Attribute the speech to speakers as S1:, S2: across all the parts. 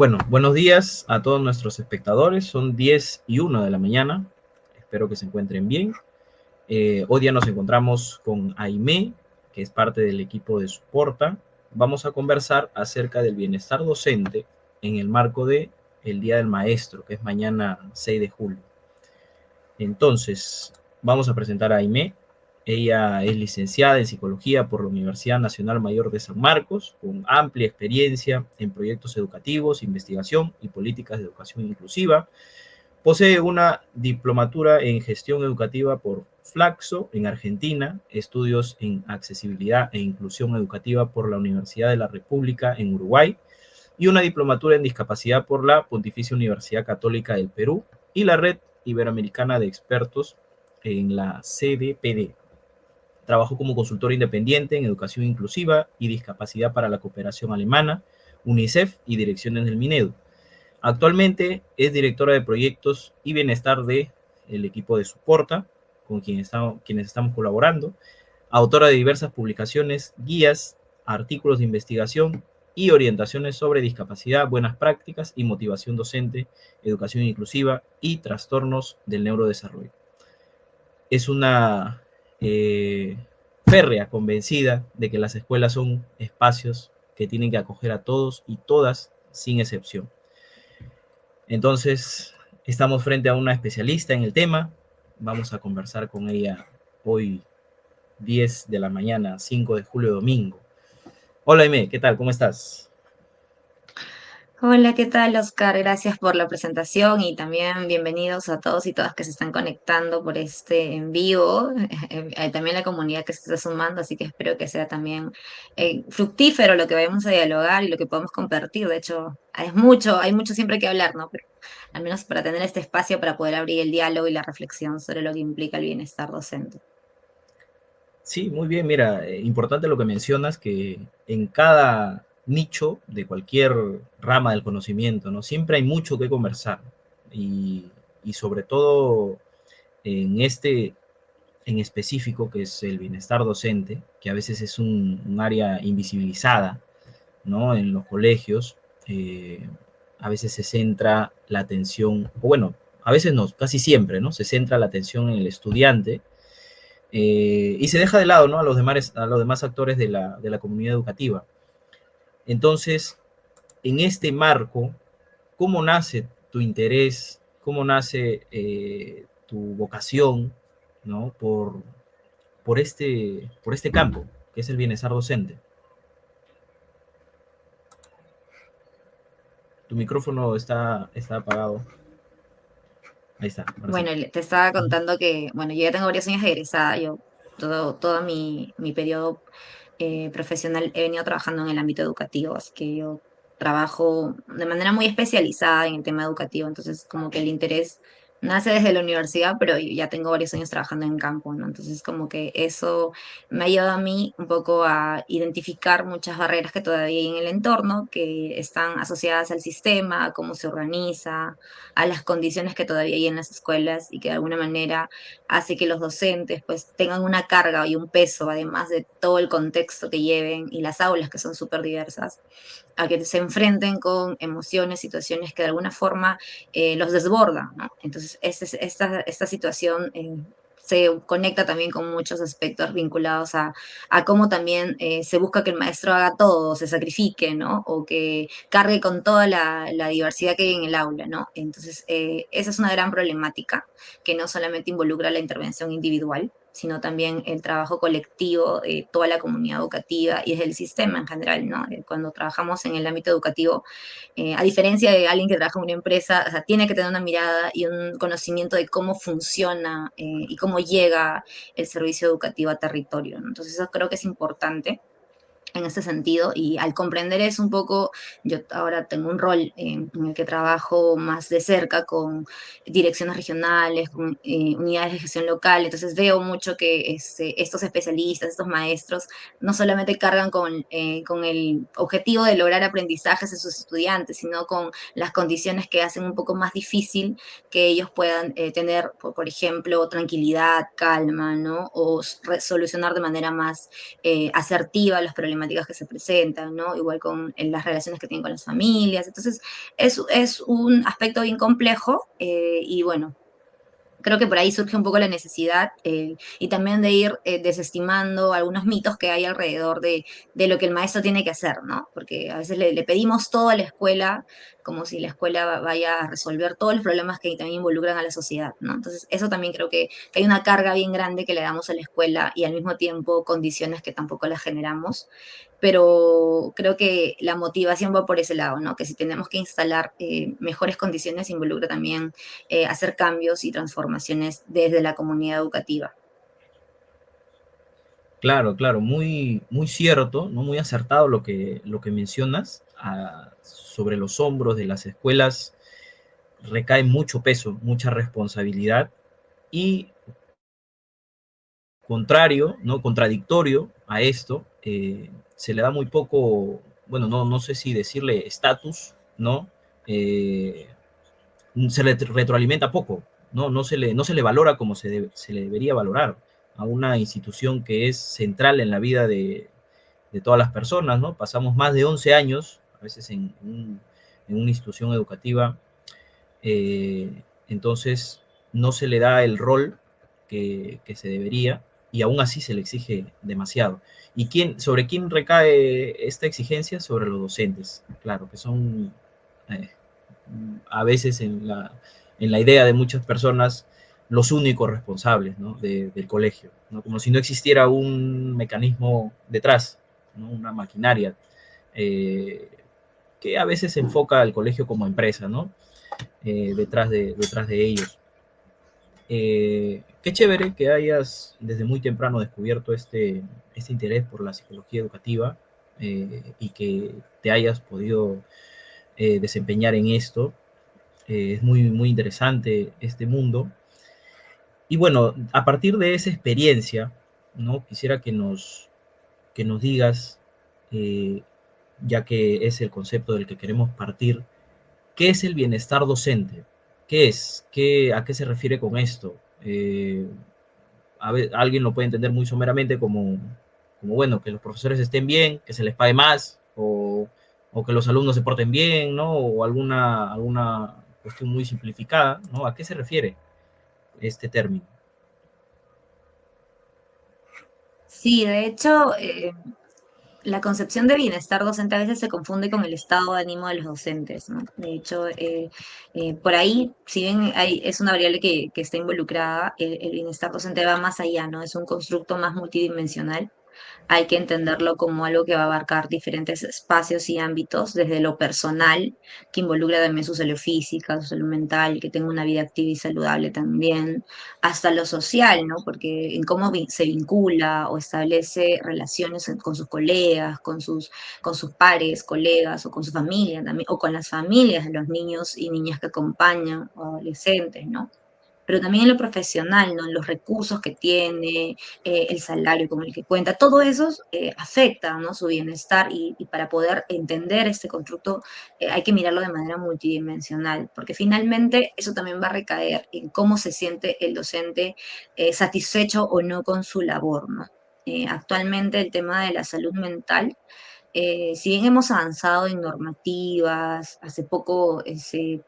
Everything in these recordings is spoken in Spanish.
S1: Bueno, buenos días a todos nuestros espectadores. Son 10:01 de la mañana. Espero que se encuentren bien. Hoy día nos encontramos con Aimé, que es parte del equipo de Suporta. Vamos a conversar acerca del bienestar docente en el marco de el Día del Maestro, que es mañana 6 de julio. Entonces, vamos a presentar a Aimé. Ella es licenciada en Psicología por la Universidad Nacional Mayor de San Marcos, con amplia experiencia en proyectos educativos, investigación y políticas de educación inclusiva. Posee una diplomatura en Gestión Educativa por Flaxo en Argentina, estudios en Accesibilidad e Inclusión Educativa por la Universidad de la República en Uruguay y una diplomatura en Discapacidad por la Pontificia Universidad Católica del Perú y la Red Iberoamericana de Expertos en la CDPD. Trabajó como consultora independiente en educación inclusiva y discapacidad para la cooperación alemana, UNICEF y direcciones del Minedu. Actualmente es directora de proyectos y bienestar del equipo de Suporta, con quienes estamos colaborando, autora de diversas publicaciones, guías, artículos de investigación y orientaciones sobre discapacidad, buenas prácticas y motivación docente, educación inclusiva y trastornos del neurodesarrollo. Es una férrea convencida de que las escuelas son espacios que tienen que acoger a todos y todas sin excepción. Entonces, estamos frente a una especialista en el tema. Vamos a conversar con ella hoy, 10 de la mañana, 5 de julio, domingo. Hola, Aimé, ¿qué tal? ¿Cómo estás?
S2: Hola, ¿qué tal, Oscar? Gracias por la presentación y también bienvenidos a todos y todas que se están conectando por este en vivo, también la comunidad que se está sumando, así que espero que sea también fructífero lo que vayamos a dialogar y lo que podemos compartir. De hecho, hay mucho siempre que hablar, ¿no? Pero al menos para tener este espacio para poder abrir el diálogo y la reflexión sobre lo que implica el bienestar docente.
S1: Sí, muy bien. Mira, importante lo que mencionas, que en cada nicho de cualquier rama del conocimiento, ¿no? Siempre hay mucho que conversar. Y, y sobre todo en este en específico, que es el bienestar docente, que a veces es un área invisibilizada, ¿no? En los colegios, a veces se centra la atención, o bueno, a veces no, casi siempre, ¿no? Se centra la atención en el estudiante y se deja de lado, ¿no? A los demás actores de la comunidad educativa. Entonces, en este marco, ¿cómo nace tu interés? ¿Cómo nace tu vocación, ¿no? Por este campo, que es el bienestar docente? Tu micrófono está apagado. Ahí está, ahora sí.
S2: Bueno, te estaba contando que, bueno, yo ya tengo varios años de egresada, todo mi periodo profesional he venido trabajando en el ámbito educativo, así que yo trabajo de manera muy especializada en el tema educativo, entonces como que el interés nace desde la universidad, pero yo ya tengo varios años trabajando en campo, ¿no? Entonces como que eso me ha ayudado a mí un poco a identificar muchas barreras que todavía hay en el entorno, que están asociadas al sistema, a cómo se organiza, a las condiciones que todavía hay en las escuelas y que de alguna manera hace que los docentes pues tengan una carga y un peso, además de todo el contexto que lleven y las aulas que son súper diversas, a que se enfrenten con emociones, situaciones que de alguna forma los desbordan, ¿no? Entonces, esta situación se conecta también con muchos aspectos vinculados a cómo también se busca que el maestro haga todo, se sacrifique, ¿no? O que cargue con toda la diversidad que hay en el aula, ¿no? Entonces, esa es una gran problemática que no solamente involucra la intervención individual, sino también el trabajo colectivo de toda la comunidad educativa y del sistema en general, ¿no? Cuando trabajamos en el ámbito educativo, a diferencia de alguien que trabaja en una empresa, o sea, tiene que tener una mirada y un conocimiento de cómo funciona y cómo llega el servicio educativo a territorio, ¿no? Entonces eso creo que es importante en ese sentido y al comprender eso un poco, yo ahora tengo un rol en el que trabajo más de cerca con direcciones regionales, con unidades de gestión local, entonces veo mucho que estos especialistas, estos maestros, no solamente cargan con el objetivo de lograr aprendizajes en sus estudiantes, sino con las condiciones que hacen un poco más difícil que ellos puedan tener, por ejemplo, tranquilidad, calma, ¿no? O solucionar de manera más asertiva los problemas problemáticas que se presentan, ¿no? Igual con en las relaciones que tienen con las familias. Entonces, es un aspecto bien complejo y bueno, creo que por ahí surge un poco la necesidad y también de ir desestimando algunos mitos que hay alrededor de lo que el maestro tiene que hacer, ¿no? Porque a veces le pedimos todo a la escuela como si la escuela vaya a resolver todos los problemas que también involucran a la sociedad, ¿no? Entonces, eso también creo que hay una carga bien grande que le damos a la escuela y al mismo tiempo condiciones que tampoco las generamos, pero creo que la motivación va por ese lado, ¿no? Que si tenemos que instalar mejores condiciones involucra también hacer cambios y transformaciones desde la comunidad educativa.
S1: Claro, claro, muy, muy cierto, ¿no? Muy acertado lo que mencionas. Sobre los hombros de las escuelas recae mucho peso, mucha responsabilidad y contrario, ¿no? Contradictorio a esto, se le da muy poco, bueno, no sé si decirle estatus, ¿no? Eh, se le retroalimenta poco, ¿no? No se le valora como se le debería valorar a una institución que es central en la vida de todas las personas, ¿no? Pasamos más de 11 años, a veces en una institución educativa, entonces no se le da el rol que se debería y aún así se le exige demasiado. ¿Y sobre quién recae esta exigencia? Sobre los docentes, claro, que son eh, a veces en la idea de muchas personas los únicos responsables, ¿no? Del colegio, ¿no? Como si no existiera un mecanismo detrás, ¿no? Una maquinaria eh, que a veces se enfoca al colegio como empresa, ¿no? Detrás de ellos. Qué chévere que hayas desde muy temprano descubierto este interés por la psicología educativa y que te hayas podido desempeñar en esto. Es muy, muy interesante este mundo. Y bueno, a partir de esa experiencia, ¿no? Quisiera que nos digas, eh, ya que es el concepto del que queremos partir, ¿qué es el bienestar docente? ¿Qué es? ¿A qué se refiere con esto? Alguien lo puede entender muy someramente como, bueno, que los profesores estén bien, que se les pague más, o que los alumnos se porten bien, ¿no? O alguna cuestión muy simplificada, ¿no? ¿A qué se refiere este término?
S2: Sí, de hecho, la concepción de bienestar docente a veces se confunde con el estado de ánimo de los docentes, ¿no? De hecho, por ahí, si bien es una variable que está involucrada, el bienestar docente va más allá, ¿no? Es un constructo más multidimensional, hay que entenderlo como algo que va a abarcar diferentes espacios y ámbitos, desde lo personal, que involucra también su salud física, su salud mental, que tenga una vida activa y saludable también, hasta lo social, ¿no? Porque en cómo se vincula o establece relaciones con sus colegas, con sus pares, colegas, o con su familia también, o con las familias de los niños y niñas que acompañan, o adolescentes, ¿no? Pero también en lo profesional, ¿no? En los recursos que tiene, el salario con el que cuenta, todo eso afecta, ¿no? Su bienestar y para poder entender este constructo hay que mirarlo de manera multidimensional, porque finalmente eso también va a recaer en cómo se siente el docente satisfecho o no con su labor, ¿no? Actualmente el tema de la salud mental si bien hemos avanzado en normativas, hace poco se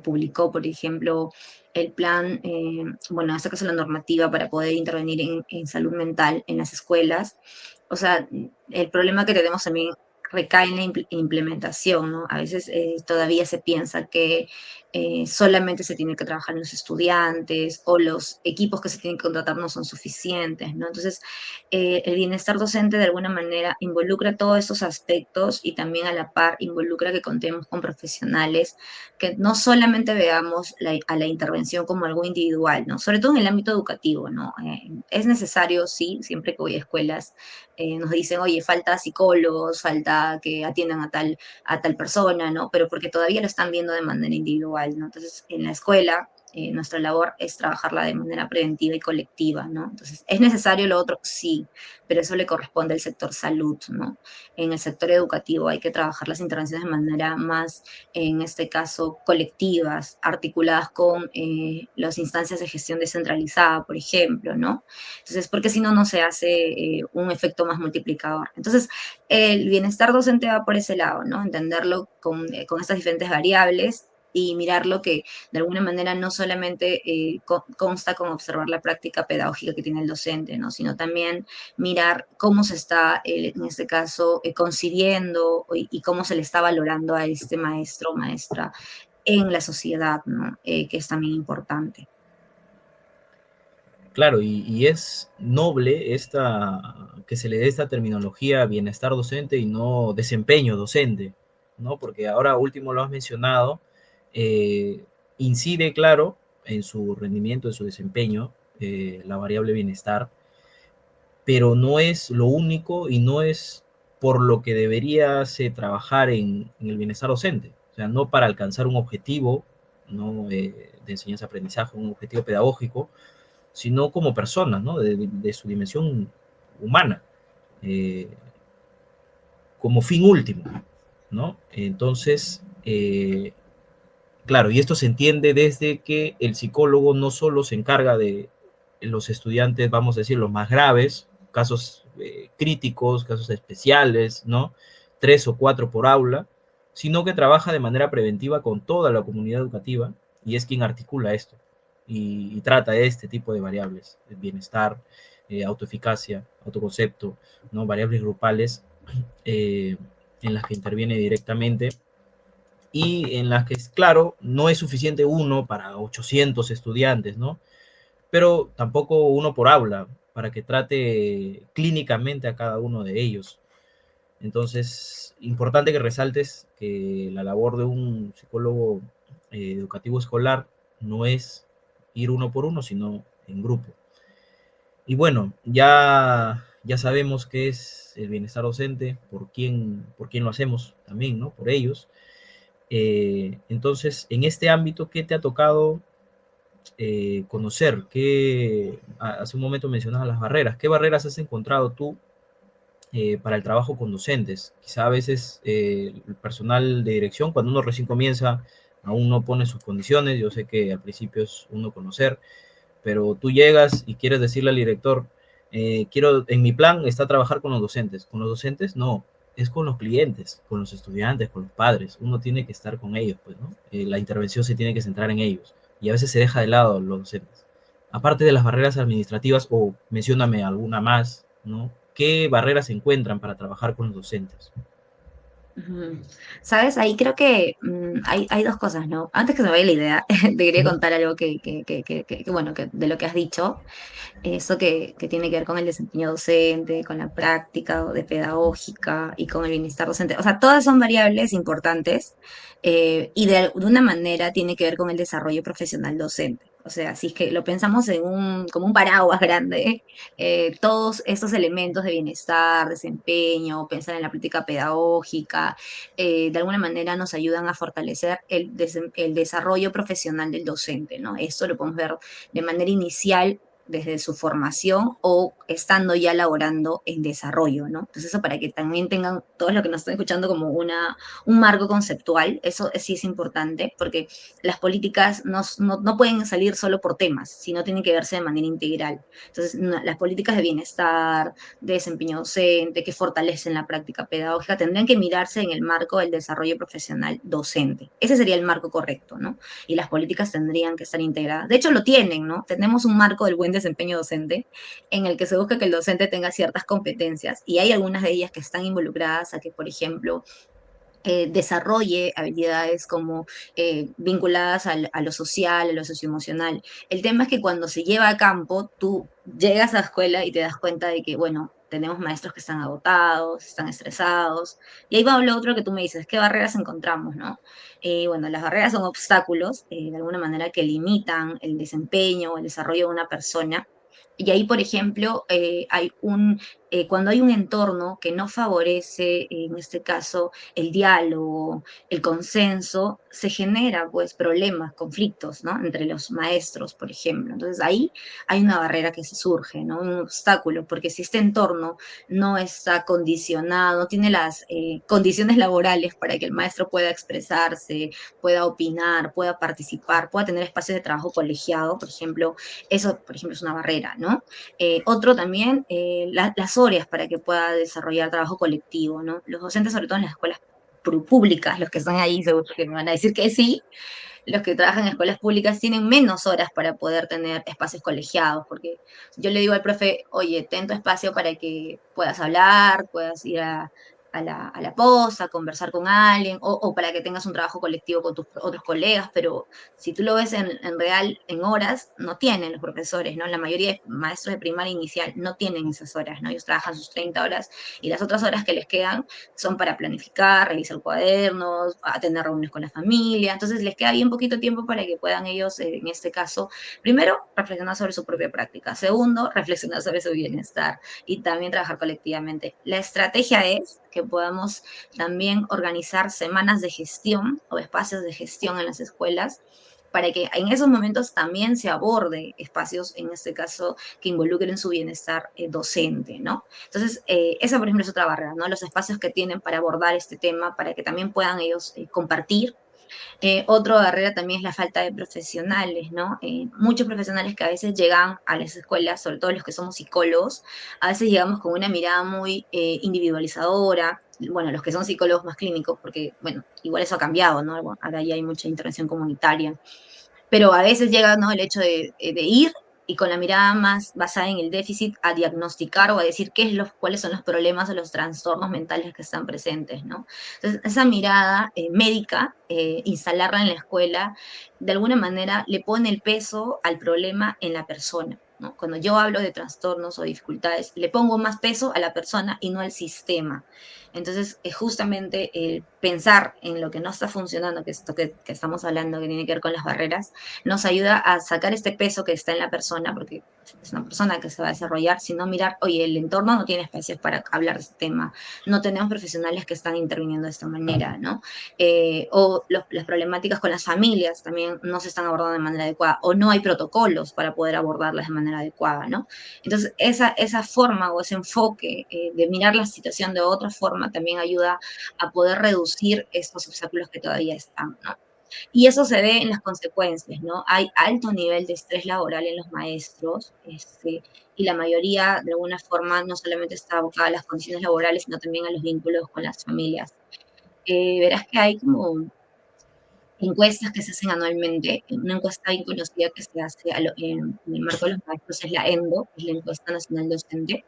S2: publicó, por ejemplo, el plan, bueno, en este caso la normativa para poder intervenir en salud mental en las escuelas. O sea, el problema que tenemos también recae en la implementación, ¿no? A veces todavía se piensa que solamente se tiene que trabajar en los estudiantes o los equipos que se tienen que contratar no son suficientes, ¿no? Entonces, el bienestar docente de alguna manera involucra todos esos aspectos y también a la par involucra que contemos con profesionales que no solamente veamos a la intervención como algo individual, ¿no? Sobre todo en el ámbito educativo, ¿no? Es necesario, sí, siempre que voy a escuelas, nos dicen, oye, falta psicólogos, falta que atiendan a tal persona, ¿no? Pero porque todavía lo están viendo de manera individual, ¿no? Entonces, en la escuela nuestra labor es trabajarla de manera preventiva y colectiva, ¿no? Entonces, ¿es necesario lo otro? Sí, pero eso le corresponde al sector salud, ¿no? En el sector educativo hay que trabajar las intervenciones de manera más, en este caso, colectivas, articuladas con las instancias de gestión descentralizada, por ejemplo, ¿no? Entonces, porque si no, no se hace un efecto más multiplicador. Entonces, el bienestar docente va por ese lado, ¿no? Entenderlo con estas diferentes variables y mirarlo que de alguna manera no solamente consta con observar la práctica pedagógica que tiene el docente, ¿no? Sino también mirar cómo se está, en este caso, concibiendo y cómo se le está valorando a este maestro o maestra en la sociedad, ¿no? Que es también importante.
S1: Claro, y es noble que se le dé esta terminología bienestar docente y no desempeño docente, ¿no? Porque ahora último lo has mencionado, eh, incide, claro, en su rendimiento, en su desempeño, la variable bienestar, pero no es lo único y no es por lo que debería se trabajar en el bienestar docente. O sea, no para alcanzar un objetivo, ¿no? De enseñanza-aprendizaje, un objetivo pedagógico, sino como persona, ¿no? De su dimensión humana, eh, como fin último, ¿no? Entonces, claro, y esto se entiende desde que el psicólogo no solo se encarga de los estudiantes, vamos a decir, los más graves, casos críticos, casos especiales, ¿no? 3 o 4 por aula, sino que trabaja de manera preventiva con toda la comunidad educativa y es quien articula esto y trata este tipo de variables, el bienestar, autoeficacia, autoconcepto, ¿no? Variables grupales eh, en las que interviene directamente y en las que, claro, no es suficiente uno para 800 estudiantes, ¿no? Pero tampoco uno por aula, para que trate clínicamente a cada uno de ellos. Entonces, importante que resaltes que la labor de un psicólogo educativo escolar no es ir uno por uno, sino en grupo. Y bueno, ya sabemos qué es el bienestar docente, por quién lo hacemos también, ¿no? Por ellos. Entonces, en este ámbito, ¿qué te ha tocado conocer? Hace un momento mencionabas las barreras. ¿Qué barreras has encontrado tú para el trabajo con docentes? Quizá a veces el personal de dirección, cuando uno recién comienza, aún no pone sus condiciones. Yo sé que al principio es uno conocer, pero tú llegas y quieres decirle al director, en mi plan está trabajar con los docentes. Con los docentes, no, es con los clientes, con los estudiantes, con los padres. Uno tiene que estar con ellos, pues, ¿no? La intervención se tiene que centrar en ellos. Y a veces se deja de lado los docentes. Aparte de las barreras administrativas, o mencióname alguna más, ¿no? ¿Qué barreras se encuentran para trabajar con los docentes?
S2: Ujú. Sabes, ahí creo que hay dos cosas, ¿no? Antes que se me vaya la idea, te quería
S1: Ujú.
S2: contar algo bueno, de lo que has dicho, eso que tiene que ver con el desempeño docente, con la práctica de pedagógica y con el bienestar docente. O sea, todas son variables importantes y de alguna manera tiene que ver con el desarrollo profesional docente. O sea, si es que lo pensamos como un paraguas grande, todos estos elementos de bienestar, desempeño, pensar en la práctica pedagógica, de alguna manera nos ayudan a fortalecer el desarrollo profesional del docente, ¿no? Esto lo podemos ver de manera inicial desde su formación o estando ya laborando en desarrollo, ¿no? Entonces eso para que también tengan todos los que nos están escuchando como un marco conceptual, eso sí es importante porque las políticas no pueden salir solo por temas, sino tienen que verse de manera integral. Entonces las políticas de bienestar, de desempeño docente, que fortalecen la práctica pedagógica, tendrían que mirarse en el marco del desarrollo profesional docente. Ese sería el marco correcto, ¿no? Y las políticas tendrían que estar integradas. De hecho, lo tienen, ¿no? Tenemos un marco del buen desempeño docente en el que se busca que el docente tenga ciertas competencias y hay algunas de ellas que están involucradas a que, por ejemplo, desarrolle habilidades como vinculadas a lo social, a lo socioemocional. El tema es que cuando se lleva a campo, tú llegas a la escuela y te das cuenta de que, bueno, tenemos maestros que están agotados, están estresados. Y ahí va lo otro que tú me dices, ¿qué barreras encontramos, no? Bueno, las barreras son obstáculos, de alguna manera, que limitan el desempeño o el desarrollo de una persona Y ahí, por ejemplo, cuando hay un entorno que no favorece, en este caso, el diálogo, el consenso, se genera pues problemas, conflictos, ¿no? Entre los maestros, por ejemplo. Entonces ahí hay una barrera que se surge, ¿no? Un obstáculo, porque si este entorno no está condicionado, no tiene las condiciones laborales para que el maestro pueda expresarse, pueda opinar, pueda participar, pueda tener espacios de trabajo colegiado, por ejemplo, eso, por ejemplo, es una barrera, ¿no? Otro también, las horas para que pueda desarrollar trabajo colectivo, ¿no? Los docentes, sobre todo en las escuelas públicas, los que están ahí, seguro que me van a decir que sí, los que trabajan en escuelas públicas tienen menos horas para poder tener espacios colegiados, porque yo le digo al profe, oye, ten tu espacio para que puedas hablar, puedas ir a la posa, conversar con alguien, o para que tengas un trabajo colectivo con tus otros colegas, pero si tú lo ves en real, en horas, no tienen los profesores, ¿no? La mayoría de maestros de primaria inicial no tienen esas horas, ¿no? Ellos trabajan sus 30 horas y las otras horas que les quedan son para planificar, revisar cuadernos, atender reuniones con la familia, entonces les queda bien poquito tiempo para que puedan ellos, en este caso, primero, reflexionar sobre su propia práctica, segundo, reflexionar sobre su bienestar y también trabajar colectivamente. La estrategia es que podamos también organizar semanas de gestión o espacios de gestión en las escuelas para que en esos momentos también se aborde espacios, en este caso, que involucren su bienestar docente, ¿no? Entonces, esa, por ejemplo, es otra barrera, ¿no? Los espacios que tienen para abordar este tema, para que también puedan ellos compartir. Otra barrera también es la falta de profesionales, ¿no? Muchos profesionales que a veces llegan a las escuelas, sobre todo los que somos psicólogos, a veces llegamos con una mirada muy individualizadora, bueno, los que son psicólogos más clínicos, porque, bueno, igual eso ha cambiado, ¿no? Bueno, ahora ya hay mucha intervención comunitaria, pero a veces llega, ¿no? El hecho de ir y con la mirada más basada en el déficit a diagnosticar o a decir cuáles son los problemas o los trastornos mentales que están presentes, ¿no? Entonces, esa mirada médica, instalarla en la escuela, de alguna manera le pone el peso al problema en la persona, ¿no? Cuando yo hablo de trastornos o dificultades, le pongo más peso a la persona y no al sistema. Entonces, justamente pensar en lo que no está funcionando, que es esto que estamos hablando, que tiene que ver con las barreras, nos ayuda a sacar este peso que está en la persona, porque es una persona que se va a desarrollar, sino mirar, oye, el entorno no tiene espacios para hablar de este tema, no tenemos profesionales que están interviniendo de esta manera, ¿no? O las problemáticas con las familias también no se están abordando de manera adecuada, o no hay protocolos para poder abordarlas de manera adecuada, ¿no? Entonces, esa forma o ese enfoque de mirar la situación de otra forma también ayuda a poder reducir estos obstáculos que todavía están, ¿no? Y eso se ve en las consecuencias, ¿no? Hay alto nivel de estrés laboral en los maestros, y la mayoría, de alguna forma, no solamente está abocada a las condiciones laborales, sino también a los vínculos con las familias. Verás que hay como encuestas que se hacen anualmente, una encuesta bien conocida que se hace en el marco de los maestros es la ENDO, que es la Encuesta Nacional Docente.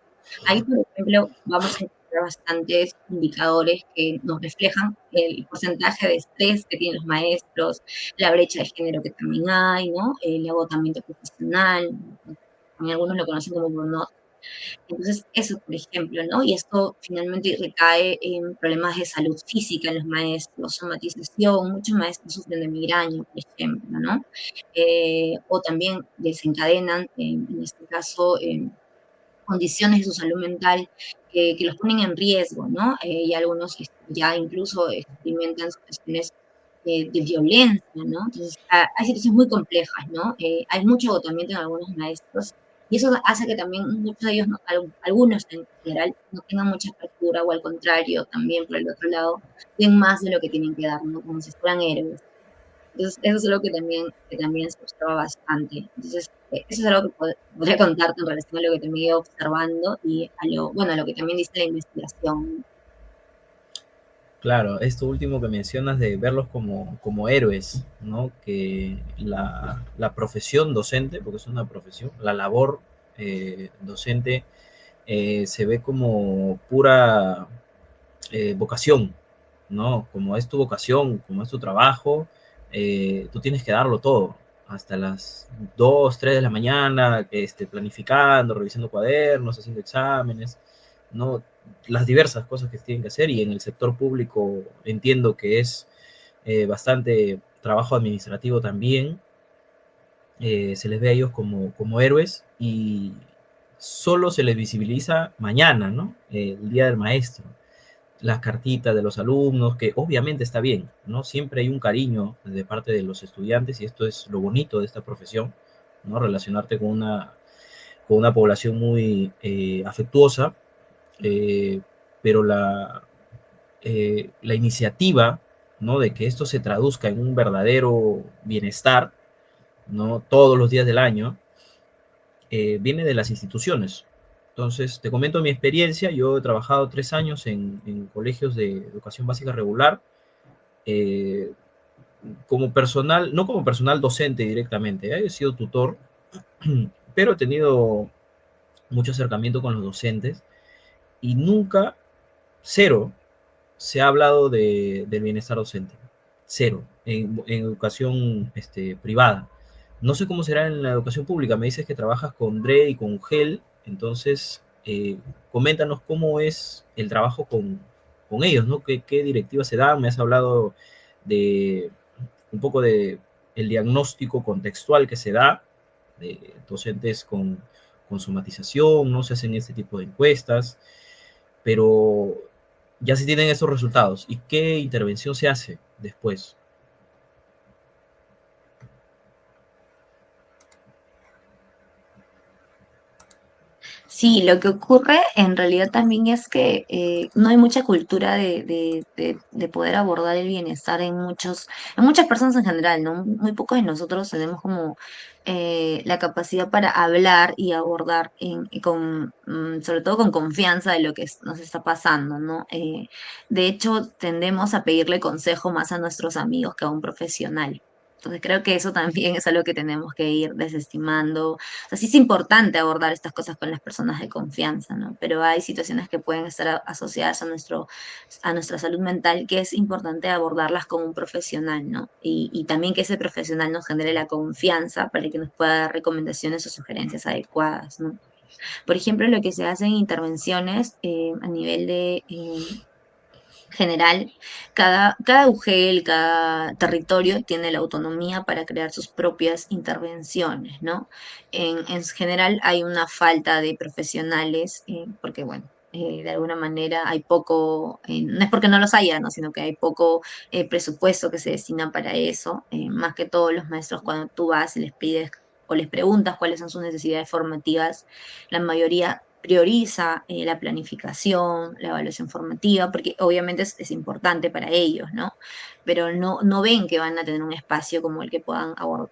S2: Ahí, por ejemplo, vamos a encontrar bastantes indicadores que nos reflejan el porcentaje de estrés que tienen los maestros, la brecha de género que también hay, ¿no? El agotamiento profesional, también algunos lo conocen como burnout. Entonces, eso, por ejemplo, ¿no? Y esto finalmente recae en problemas de salud física en los maestros, somatización, muchos maestros sufren de migraña, por ejemplo, ¿no? O también desencadenan, en este caso, condiciones de su salud mental que los ponen en riesgo, ¿no? Y algunos ya incluso experimentan situaciones de violencia, ¿no? Entonces, hay situaciones muy complejas, ¿no? Hay mucho agotamiento en algunos maestros y eso hace que también muchos de ellos, algunos en general, no tengan mucha apertura o al contrario, también por el otro lado, den más de lo que tienen que dar, ¿no? Como si fueran héroes. Entonces, eso es algo que también se observa bastante. Entonces, eso es algo que podría contarte en relación a lo que también he ido observando y bueno, a lo que también dice la investigación.
S1: Claro, esto último que mencionas de verlos como héroes, ¿no? Que la profesión docente, porque es una profesión, la labor docente se ve como pura vocación, ¿no? Como es tu vocación, como es tu trabajo, tú tienes que darlo todo, hasta las 2 3 de la mañana, planificando, revisando cuadernos, haciendo exámenes, ¿no? Las diversas cosas que tienen que hacer, y en el sector público entiendo que es bastante trabajo administrativo también. Se les ve a ellos como héroes, solo se les visibiliza mañana, ¿no? El Día del Maestro. Las cartitas de los alumnos, que obviamente está bien, ¿no? Siempre hay un cariño de parte de los estudiantes y esto es lo bonito de esta profesión, ¿no? Relacionarte con una población muy afectuosa, eh, pero la iniciativa, ¿no? De que esto se traduzca en un verdadero bienestar, ¿no? Todos los días del año, viene de las instituciones. Entonces, te comento mi experiencia. Yo he trabajado 3 años en colegios de educación básica regular, eh, como personal, no como personal docente directamente, he sido tutor, pero he tenido mucho acercamiento con los docentes y nunca, cero, se ha hablado del bienestar docente. Cero. En educación privada. No sé cómo será en la educación pública. Me dices que trabajas con DRE y con GEL. Entonces, coméntanos cómo es el trabajo con ellos, ¿no? ¿Qué directivas se dan? Me has hablado de un poco de el diagnóstico contextual que se da de docentes con somatización, no se hacen este tipo de encuestas, pero ya se tienen esos resultados. ¿Y qué intervención se hace después?
S2: Sí, lo que ocurre en realidad también es que no hay mucha cultura de poder abordar el bienestar en muchas personas en general, ¿no? Muy pocos de nosotros tenemos como la capacidad para hablar y abordar sobre todo con confianza de lo que nos está pasando, ¿no? De hecho, tendemos a pedirle consejo más a nuestros amigos que a un profesional. Entonces creo que eso también es algo que tenemos que ir desestimando. O sea, sí es importante abordar estas cosas con las personas de confianza, ¿no? Pero hay situaciones que pueden estar asociadas a nuestra salud mental que es importante abordarlas con un profesional, ¿no? Y también que ese profesional nos genere la confianza para que nos pueda dar recomendaciones o sugerencias adecuadas, ¿no? Por ejemplo, lo que se hace en intervenciones a nivel de general, cada UGEL, cada territorio tiene la autonomía para crear sus propias intervenciones, ¿no? En general hay una falta de profesionales, porque bueno, de alguna manera hay poco, no es porque no los haya, ¿no? Sino que hay poco presupuesto que se destina para eso, más que todos los maestros cuando tú vas y les pides o les preguntas cuáles son sus necesidades formativas, la mayoría prioriza la planificación, la evaluación formativa, porque obviamente es importante para ellos, ¿no? Pero no ven que van a tener un espacio como el que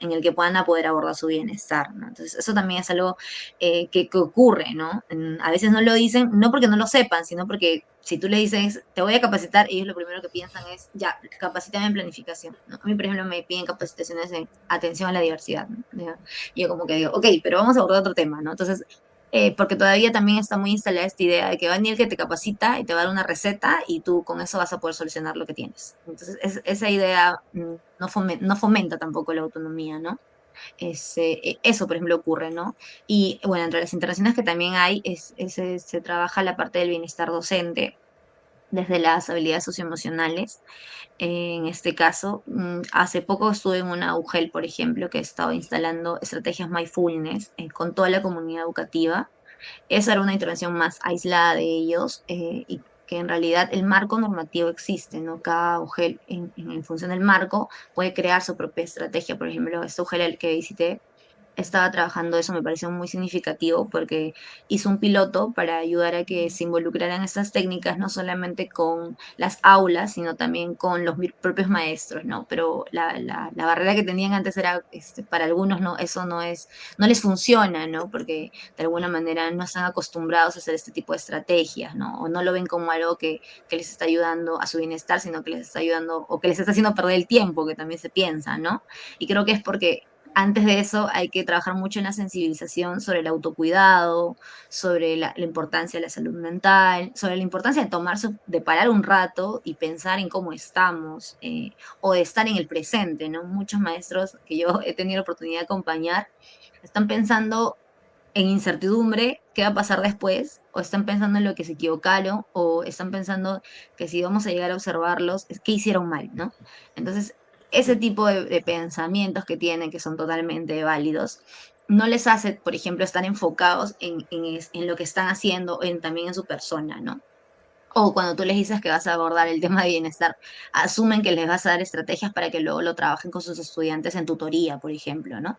S2: en el que puedan a poder abordar su bienestar, ¿no? Entonces, eso también es algo que ocurre, ¿no? A veces no lo dicen, no porque no lo sepan, sino porque si tú le dices, te voy a capacitar, ellos lo primero que piensan es, ya, capacítame en planificación, ¿no? A mí, por ejemplo, me piden capacitaciones en atención a la diversidad, ¿no? ¿Ya? Y yo como que digo, ok, pero vamos a abordar otro tema, ¿no? Entonces, porque todavía también está muy instalada esta idea de que va a venir el que te capacita y te va a dar una receta y tú con eso vas a poder solucionar lo que tienes. Entonces, esa idea no fomenta tampoco la autonomía, ¿no? Eso, por ejemplo, ocurre, ¿no? Y bueno, entre las intervenciones que también hay, se trabaja la parte del bienestar docente desde las habilidades socioemocionales. En este caso, hace poco estuve en una UGEL, por ejemplo, que estaba instalando estrategias mindfulness con toda la comunidad educativa. Esa era una intervención más aislada de ellos y que en realidad el marco normativo existe, ¿no? Cada UGEL en función del marco puede crear su propia estrategia. Por ejemplo, esta UGEL al que visité estaba trabajando eso, me pareció muy significativo porque hizo un piloto para ayudar a que se involucraran estas técnicas no solamente con las aulas, sino también con los propios maestros, ¿no? Pero la barrera que tenían antes era, para algunos, ¿no? Eso no les funciona, ¿no? Porque de alguna manera no están acostumbrados a hacer este tipo de estrategias, ¿no? O no lo ven como algo que les está ayudando a su bienestar, sino que les está ayudando o que les está haciendo perder el tiempo, que también se piensa, ¿no? Y creo que es porque antes de eso hay que trabajar mucho en la sensibilización sobre el autocuidado, sobre la importancia de la salud mental, sobre la importancia de parar un rato y pensar en cómo estamos, o de estar en el presente, ¿no? Muchos maestros que yo he tenido la oportunidad de acompañar están pensando en incertidumbre, qué va a pasar después, o están pensando en lo que se equivocaron, o están pensando que si vamos a llegar a observarlos, es que hicieron mal, ¿no? Entonces, ese tipo de pensamientos que tienen, que son totalmente válidos, no les hace, por ejemplo, estar enfocados en lo que están haciendo, también en su persona, ¿no? O cuando tú les dices que vas a abordar el tema de bienestar, asumen que les vas a dar estrategias para que luego lo trabajen con sus estudiantes en tutoría, por ejemplo, ¿no?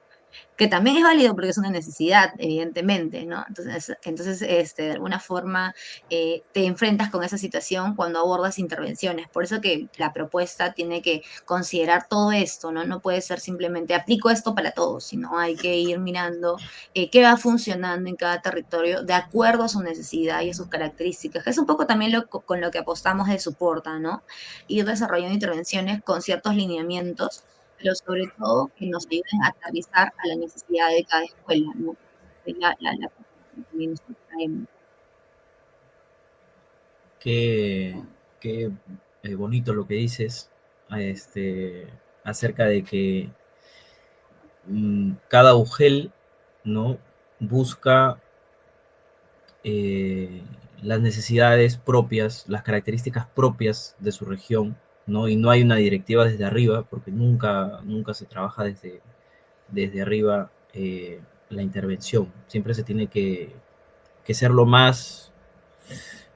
S2: Que también es válido porque es una necesidad, evidentemente, ¿no? De alguna forma te enfrentas con esa situación cuando abordas intervenciones. Por eso que la propuesta tiene que considerar todo esto, ¿no? No puede ser simplemente aplico esto para todos, sino hay que ir mirando qué va funcionando en cada territorio de acuerdo a su necesidad y a sus características, que es un poco también con lo que apostamos de Soporta, ¿no? Ir desarrollando intervenciones con ciertos lineamientos pero sobre todo que nos ayuden a aterrizar a la necesidad de cada escuela, ¿no? Es la propuesta que también nosotros traemos.
S1: Qué, qué bonito lo que dices, este, acerca de que cada UGEL, ¿no? Busca eh, las necesidades propias, las características propias de su región, ¿no? Y no hay una directiva desde arriba, porque nunca se trabaja desde arriba la intervención. Siempre se tiene que ser lo más,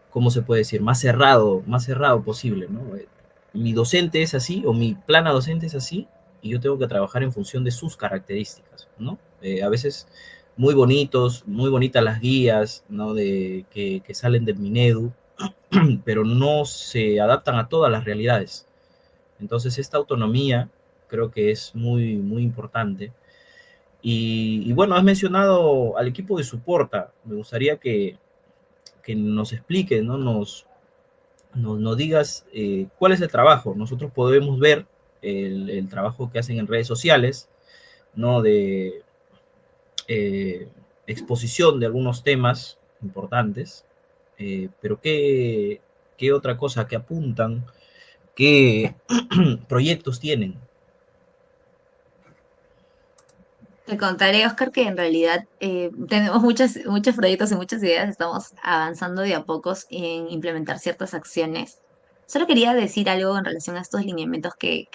S1: ¿cómo se puede decir? Más cerrado posible, ¿no? Mi docente es así, o mi plana docente es así, y yo tengo que trabajar en función de sus características, ¿no? A veces muy bonitos, muy bonitas las guías, ¿no? Que salen del Minedu, pero no se adaptan a todas las realidades. Entonces, esta autonomía creo que es muy importante. Y bueno, has mencionado al equipo de Soporta. Me gustaría que nos expliques, ¿no? Nos digas cuál es el trabajo. Nosotros podemos ver el trabajo que hacen en redes sociales, ¿no? De eh, exposición de algunos temas importantes, pero ¿qué otra cosa que apuntan? ¿Qué proyectos tienen?
S2: Te contaré, Oscar, que en realidad tenemos muchos proyectos y muchas ideas, estamos avanzando de a pocos en implementar ciertas acciones. Solo quería decir algo en relación a estos lineamientos que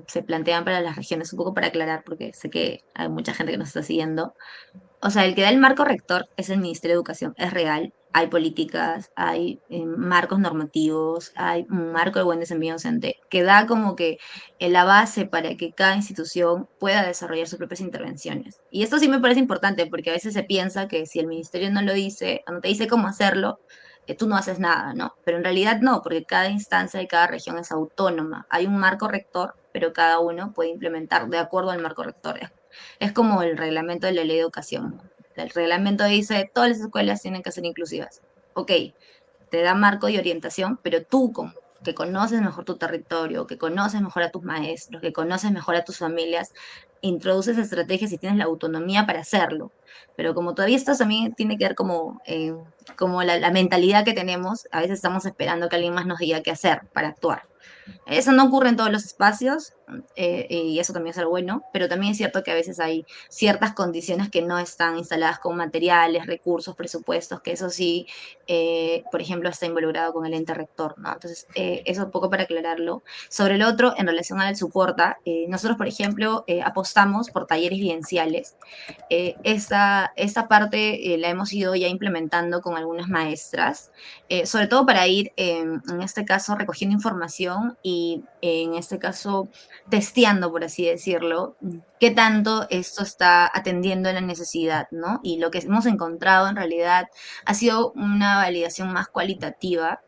S2: se plantean para las regiones, un poco para aclarar, porque sé que hay mucha gente que nos está siguiendo. O sea, el que da el marco rector es el Ministerio de Educación, es real. Hay políticas, hay marcos normativos, hay un marco de buen desempeño docente que da como que la base para que cada institución pueda desarrollar sus propias intervenciones. Y esto sí me parece importante porque a veces se piensa que si el ministerio no lo dice, o no te dice cómo hacerlo, tú no haces nada, ¿no? Pero en realidad no, porque cada instancia y cada región es autónoma. Hay un marco rector, pero cada uno puede implementar de acuerdo al marco rector. Es como el reglamento de la ley de educación. El reglamento dice, todas las escuelas tienen que ser inclusivas. Ok, te da marco y orientación, pero tú como que conoces mejor tu territorio, que conoces mejor a tus maestros, que conoces mejor a tus familias, introduces estrategias y tienes la autonomía para hacerlo. Pero como todavía esto también tiene que ver como la mentalidad que tenemos, a veces estamos esperando que alguien más nos diga qué hacer para actuar. Eso no ocurre en todos los espacios y eso también es algo bueno, pero también es cierto que a veces hay ciertas condiciones que no están instaladas con materiales, recursos, presupuestos, que eso sí, por ejemplo, está involucrado con el ente rector, ¿no? Entonces, eso un poco para aclararlo. Sobre el otro, en relación al Soporta, nosotros, por ejemplo, apostamos por talleres vivenciales. Esta parte la hemos ido ya implementando con algunas maestras, sobre todo para ir, en este caso, recogiendo información y en este caso, testeando, por así decirlo, qué tanto esto está atendiendo la necesidad, ¿no? Y lo que hemos encontrado en realidad ha sido una validación más cualitativa.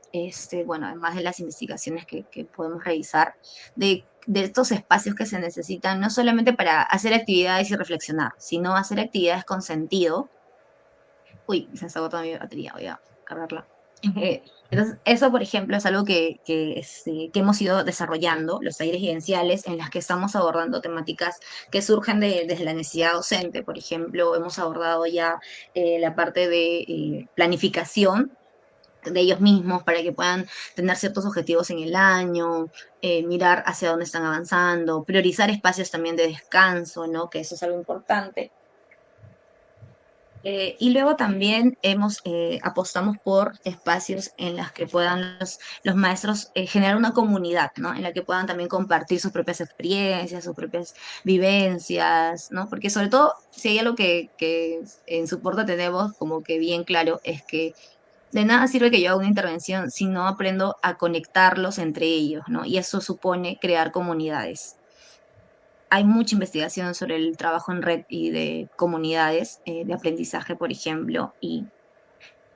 S2: Bueno, además de las investigaciones que podemos revisar, de estos espacios que se necesitan, no solamente para hacer actividades y reflexionar, sino hacer actividades con sentido. Uy, se está agotando mi batería, voy a cargarla. Entonces, eso, por ejemplo, es algo que hemos ido desarrollando, los talleres vivenciales, en las que estamos abordando temáticas que surgen desde la necesidad docente. Por ejemplo, hemos abordado ya la parte de planificación de ellos mismos para que puedan tener ciertos objetivos en el año, mirar hacia dónde están avanzando, priorizar espacios también de descanso, ¿no? Que eso es algo importante. Y luego también apostamos por espacios en los que puedan los maestros generar una comunidad, ¿no? En la que puedan también compartir sus propias experiencias, sus propias vivencias, ¿no? Porque sobre todo, si hay algo que en Soporta tenemos como que bien claro, es que de nada sirve que yo haga una intervención si no aprendo a conectarlos entre ellos, ¿no? Y eso supone crear comunidades. Hay mucha investigación sobre el trabajo en red y de comunidades de aprendizaje, por ejemplo, y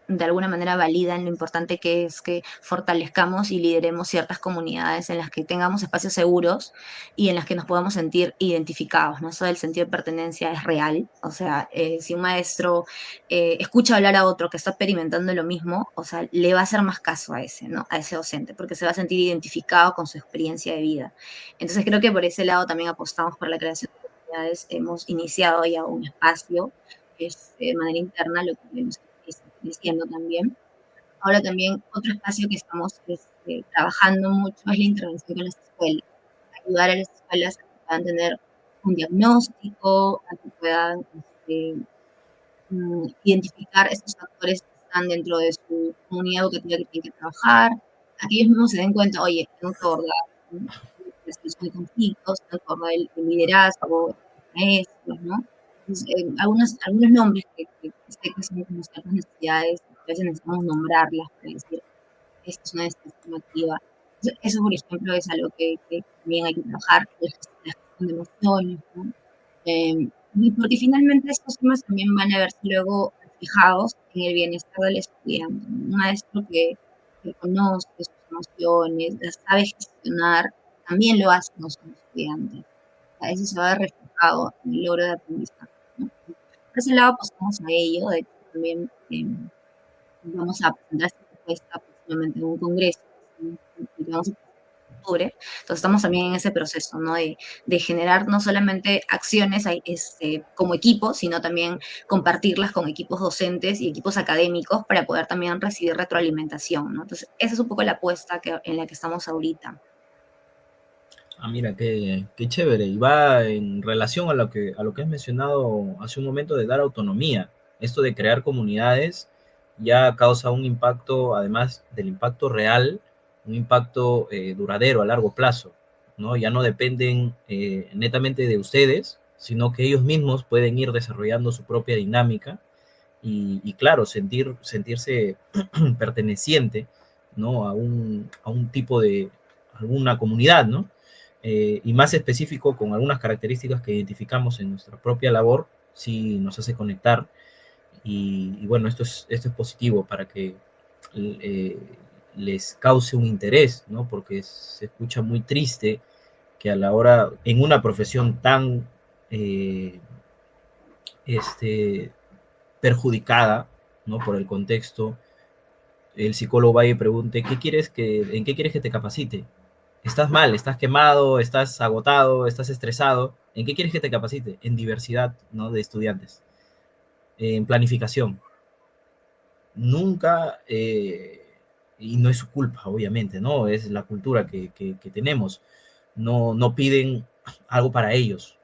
S2: de alguna manera validan lo importante que es que fortalezcamos y lideremos ciertas comunidades en las que tengamos espacios seguros y en las que nos podamos sentir identificados, ¿no? Eso del sentido de pertenencia es real. O sea, si un maestro escucha hablar a otro que está experimentando lo mismo, o sea, le va a hacer más caso a ese, ¿no? A ese docente, porque se va a sentir identificado con su experiencia de vida. Entonces creo que por ese lado también apostamos por la creación de comunidades. Hemos iniciado ya un espacio que es de manera interna lo que vemos que está creciendo también. Ahora también otro espacio que estamos trabajando mucho es la intervención con las escuelas, ayudar a las escuelas a que puedan tener un diagnóstico, a que puedan identificar estos factores que están dentro de su comunidad educativa que tienen que trabajar, a que ellos mismos se den cuenta, oye, tengo que abordar la solución de conflictos, tengo que abordar el liderazgo, los maestros, ¿no? Entonces, algunos nombres que sé que son como ciertas necesidades, a veces necesitamos nombrarlas para decir, esta es una necesidad formativa. Entonces, eso, por ejemplo, es algo que también hay que trabajar, la gestión de emociones, ¿no? Y porque finalmente estos temas también van a verse luego reflejados en el bienestar del estudiante. Un maestro que conoce sus emociones, las sabe gestionar, también lo hace con sus estudiantes. A eso se va a ver reflejado en el logro de aprendizaje, ¿no? Por ese lado apostamos a ello. De hecho, también vamos a presentar esta propuesta próximamente en un congreso que vamos a octubre. Entonces estamos también en ese proceso, ¿no? De generar no solamente acciones como equipo, sino también compartirlas con equipos docentes y equipos académicos para poder también recibir retroalimentación, ¿no? Entonces esa es un poco la apuesta en la que estamos ahorita.
S1: Ah, mira, qué chévere. Y va en relación a lo que has mencionado hace un momento de dar autonomía. Esto de crear comunidades ya causa un impacto, además del impacto real, un impacto duradero a largo plazo, ¿no? Ya no dependen netamente de ustedes, sino que ellos mismos pueden ir desarrollando su propia dinámica y claro, sentirse perteneciente, ¿no? A un tipo de, alguna comunidad, ¿no? Y más específico con algunas características que identificamos en nuestra propia labor, sí nos hace conectar. Y bueno, esto es positivo para que eh, les cause un interés, ¿no? Porque se escucha muy triste que a la hora, en una profesión tan eh, este, perjudicada, ¿no? Por el contexto, el psicólogo vaya y pregunte, ¿en qué quieres que te capacite? Estás mal, estás quemado, estás agotado, estás estresado. ¿En qué quieres que te capacite? En diversidad, ¿no? De estudiantes, en planificación. Nunca, y no es su culpa, obviamente, ¿no? Es la cultura que tenemos. No piden algo para ellos,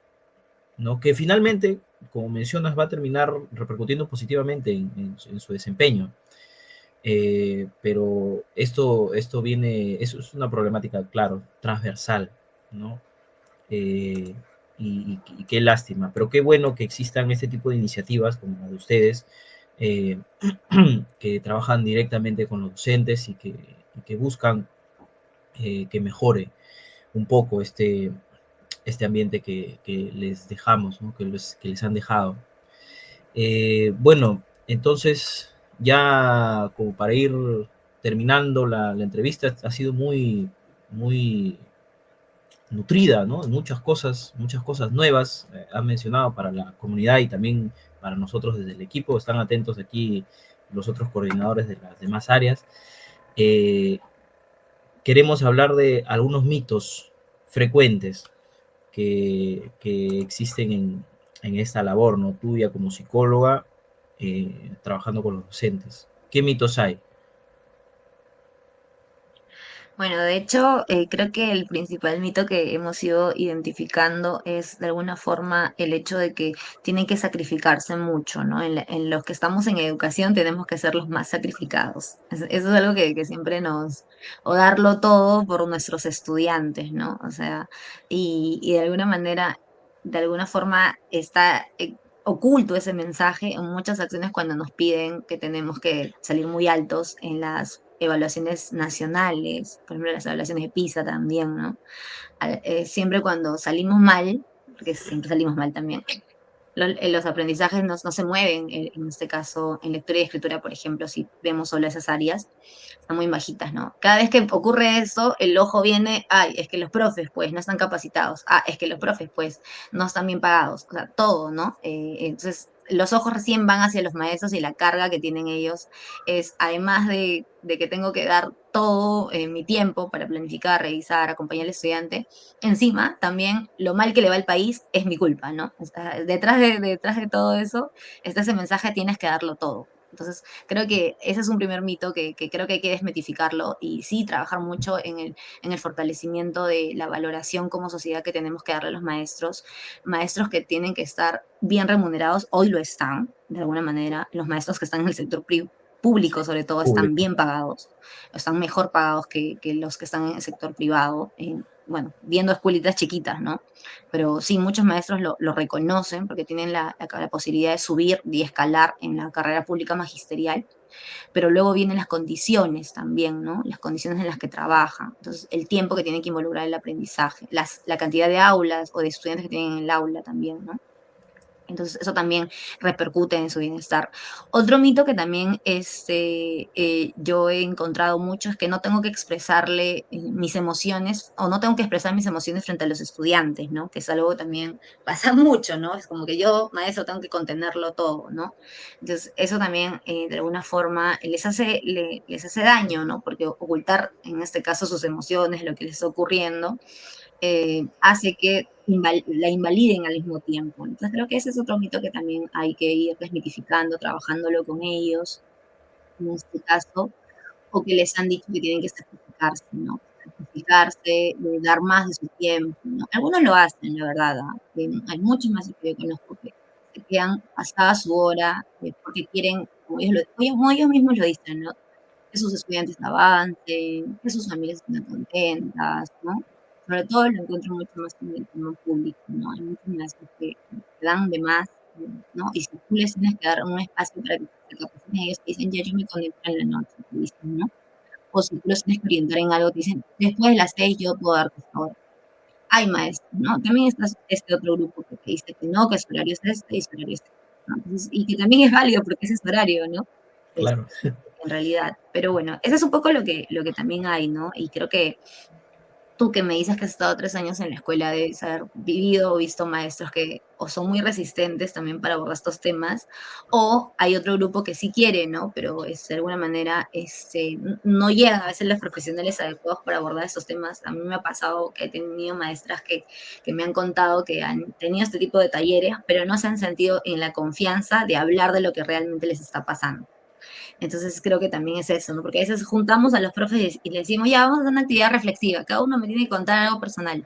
S1: ¿no? Que finalmente, como mencionas, va a terminar repercutiendo positivamente en su desempeño. Pero esto viene, eso es una problemática, claro, transversal, ¿no? Eh, y qué lástima, pero qué bueno que existan este tipo de iniciativas como la de ustedes, eh, que trabajan directamente con los docentes y que buscan que mejore un poco este ambiente que les dejamos, ¿no? Que les han dejado. Bueno, entonces ya como para ir terminando la entrevista, ha sido muy nutrida, ¿no? Muchas cosas nuevas han mencionado para la comunidad y también para nosotros desde el equipo. Están atentos aquí los otros coordinadores de las demás áreas. Eh, Queremos hablar de algunos mitos frecuentes que existen en esta labor, ¿no? Tuya como psicóloga, trabajando con los docentes. ¿Qué mitos hay?
S2: Bueno, de hecho, creo que el principal mito que hemos ido identificando es de alguna forma el hecho de que tienen que sacrificarse mucho, ¿no? En los que estamos en educación tenemos que ser los más sacrificados. Eso es algo que siempre o darlo todo por nuestros estudiantes, ¿no? O sea, y de alguna manera, de alguna forma está oculto ese mensaje en muchas acciones cuando nos piden que tenemos que salir muy altos en las evaluaciones nacionales, por ejemplo, las evaluaciones de PISA también, ¿no? Siempre cuando salimos mal, porque siempre salimos mal también, los aprendizajes no se mueven, en este caso, en lectura y escritura, por ejemplo, si vemos solo esas áreas, están muy bajitas, ¿no? Cada vez que ocurre eso, el ojo viene, ay, es que los profes, pues, no están capacitados, es que los profes, pues, no están bien pagados, o sea, todo, ¿no? Entonces, los ojos recién van hacia los maestros y la carga que tienen ellos es, además de que tengo que dar todo mi tiempo para planificar, revisar, acompañar al estudiante, encima también lo mal que le va al país es mi culpa, ¿no? O sea, detrás de todo eso está ese mensaje, tienes que darlo todo. Entonces, creo que ese es un primer mito que creo que hay que desmitificarlo y sí trabajar mucho en el fortalecimiento de la valoración como sociedad que tenemos que darle a los maestros, maestros que tienen que estar bien remunerados, hoy lo están, de alguna manera, los maestros que están en el sector público sobre todo están
S1: Público.
S2: bien pagados, están mejor pagados que los que están en el sector privado, bueno, viendo escuelitas chiquitas, ¿no? Pero sí, muchos maestros lo reconocen porque tienen la posibilidad de subir y escalar en la carrera pública magisterial, pero luego vienen las condiciones también, ¿no? Las condiciones en las que trabajan, entonces el tiempo que tienen que involucrar el aprendizaje, la cantidad de aulas o de estudiantes que tienen en el aula también, ¿no? Entonces, eso también repercute en su bienestar. Otro mito que también yo he encontrado mucho es que no tengo que expresarle mis emociones o no tengo que expresar mis emociones frente a los estudiantes, ¿no? Que es algo que también pasa mucho, ¿no? Es como que yo, maestro, tengo que contenerlo todo, ¿no? Entonces, eso también de alguna forma les hace daño, ¿no? Porque ocultar, en este caso, sus emociones, lo que les está ocurriendo, hace que la invaliden al mismo tiempo. Entonces creo que ese es otro mito que también hay que ir desmitificando, trabajándolo con ellos, en este caso, o que les han dicho que tienen que sacrificarse, ¿no? Sacrificarse, dar más de su tiempo, ¿no? Algunos lo hacen, la verdad, hay muchos más que yo conozco que se quedan pasada su hora, porque quieren, como ellos mismos lo dicen, ¿no? Que sus estudiantes avancen, que sus familias estén contentas, ¿no? Sobre todo lo encuentro mucho más en el tema público, ¿no? Hay muchos maestros que dan de más, ¿no? Y si tú les tienes que dar un espacio para que se capaciten, ellos te dicen, ya yo me conecto en la noche, te dicen, ¿no? O si tú los tienes que orientar en algo, te dicen, después de las 6 yo puedo darte esta hora. Hay maestros, ¿no? También está este otro grupo que te dice que no, que su horario es este y su horario es este, ¿no? Entonces, y que también es válido porque ese es su horario, ¿no? Este,
S1: Claro.
S2: en realidad. Pero bueno, eso es un poco lo que también hay, ¿no? Y creo que tú que me dices que has estado 3 años en la escuela, debes haber vivido o visto maestros que o son muy resistentes también para abordar estos temas, o hay otro grupo que sí quiere, ¿no? Pero de alguna manera no llegan a veces los profesionales adecuados para abordar estos temas. A mí me ha pasado que he tenido maestras que me han contado que han tenido este tipo de talleres, pero no se han sentido en la confianza de hablar de lo que realmente les está pasando. Entonces creo que también es eso, ¿no? Porque a veces juntamos a los profes y les decimos, ya, vamos a hacer una actividad reflexiva, cada uno me tiene que contar algo personal.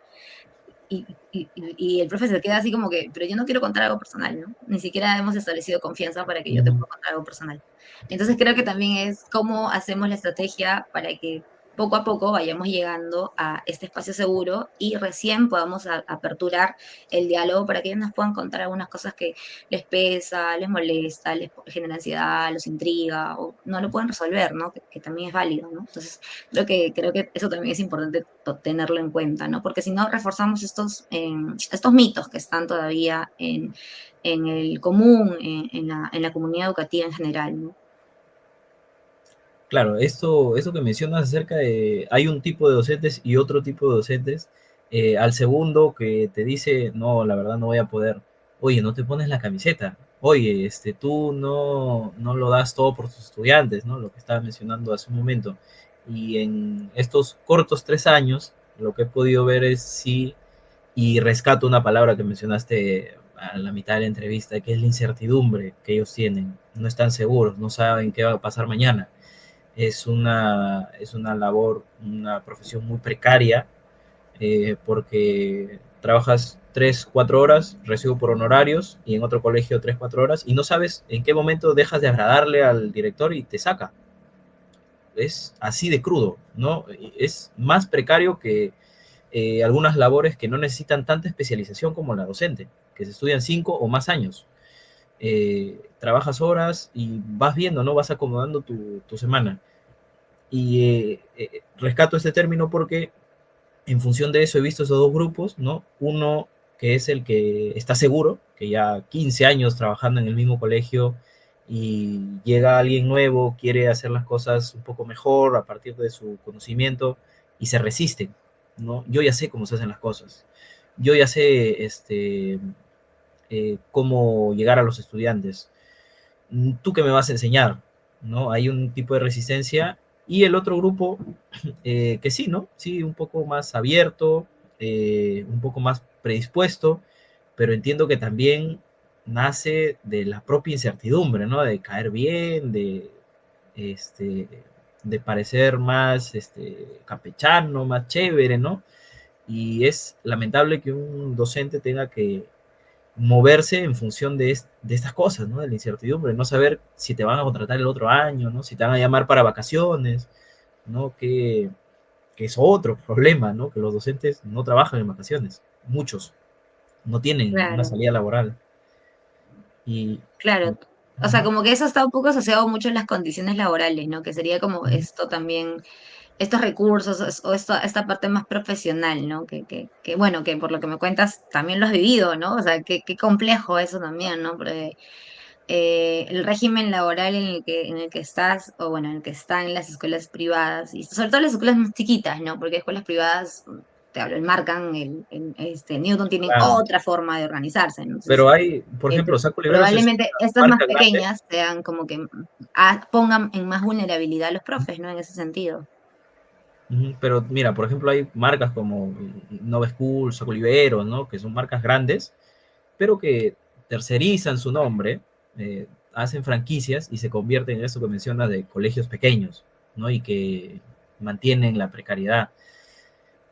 S2: Y el profe se queda así como que, pero yo no quiero contar algo personal, ¿no? Ni siquiera hemos establecido confianza para que yo te
S1: Ujú.
S2: pueda contar algo personal. Entonces creo que también es cómo hacemos la estrategia para que poco a poco vayamos llegando a este espacio seguro y recién podamos aperturar el diálogo para que ellos nos puedan contar algunas cosas que les pesa, les molesta, les genera ansiedad, los intriga o no lo pueden resolver, ¿no? Que también es válido, ¿no? Entonces creo que eso también es importante tenerlo en cuenta, ¿no? Porque si no, reforzamos estos mitos que están todavía en el común, en la comunidad educativa en general, ¿no?
S1: Claro, esto que mencionas acerca de, hay un tipo de docentes y otro tipo de docentes, al segundo que te dice, no, la verdad no voy a poder, oye, no te pones la camiseta, oye, tú no lo das todo por tus estudiantes, ¿no? Lo que estaba mencionando hace un momento. Y en estos cortos 3 años, lo que he podido ver es sí, y rescato una palabra que mencionaste a la mitad de la entrevista, que es la incertidumbre que ellos tienen, no están seguros, no saben qué va a pasar mañana. es una labor, una profesión muy precaria, porque trabajas 3, 4 horas, recibo por honorarios, y en otro colegio 3, 4 horas, y no sabes en qué momento dejas de agradarle al director y te saca. Es así de crudo, ¿no? Es más precario que algunas labores que no necesitan tanta especialización como la docente, que se estudian 5 o más años. Trabajas horas y vas viendo, ¿no? Vas acomodando tu semana. Y rescato este término porque en función de eso he visto esos dos grupos, ¿no? Uno que es el que está seguro, que ya 15 años trabajando en el mismo colegio, y llega alguien nuevo, quiere hacer las cosas un poco mejor a partir de su conocimiento y se resisten, ¿no? Yo ya sé cómo se hacen las cosas. Yo ya sé cómo llegar a los estudiantes. ¿Tú qué me vas a enseñar? ¿No? Hay un tipo de resistencia, y el otro grupo que sí, ¿no? Sí, un poco más abierto, un poco más predispuesto, pero entiendo que también nace de la propia incertidumbre, ¿no? De caer bien, este, de parecer más campechano, más chévere, ¿no? Y es lamentable que un docente tenga que moverse en función de estas cosas, ¿no? De la incertidumbre, no saber si te van a contratar el otro año, ¿no? Si te van a llamar para vacaciones, ¿no? Que es otro problema, ¿no? Que los docentes no trabajan en vacaciones, muchos no tienen una
S2: Claro,
S1: salida laboral. Y, y
S2: claro. O sea,
S1: uh-huh,
S2: como que eso está un poco asociado mucho en las condiciones laborales, ¿no? Que sería como
S1: uh-huh,
S2: esto también, estos recursos o esta parte más profesional, ¿no? Bueno, que por lo que me cuentas también lo has vivido, ¿no? O sea, qué complejo eso también, ¿no? Porque el régimen laboral en el que estás, o bueno, en el que están las escuelas privadas, y sobre todo las escuelas más chiquitas, ¿no? Porque escuelas privadas, te hablo, enmarcan, Newton tienen
S1: claro.
S2: otra forma de organizarse, ¿no? Entonces,
S1: Pero hay, por ejemplo, Saco Liberos es
S2: probablemente
S1: una
S2: estas más
S1: marca grande.
S2: pequeñas sean como que pongan en más vulnerabilidad a los profes, ¿no? En ese sentido.
S1: Uh-huh, pero mira, por ejemplo, hay marcas como Nova School, Saco Liberos, ¿no? Que son marcas grandes, pero que tercerizan su nombre, hacen franquicias y se convierten en eso que mencionas de colegios pequeños, ¿no? Y que mantienen la precariedad.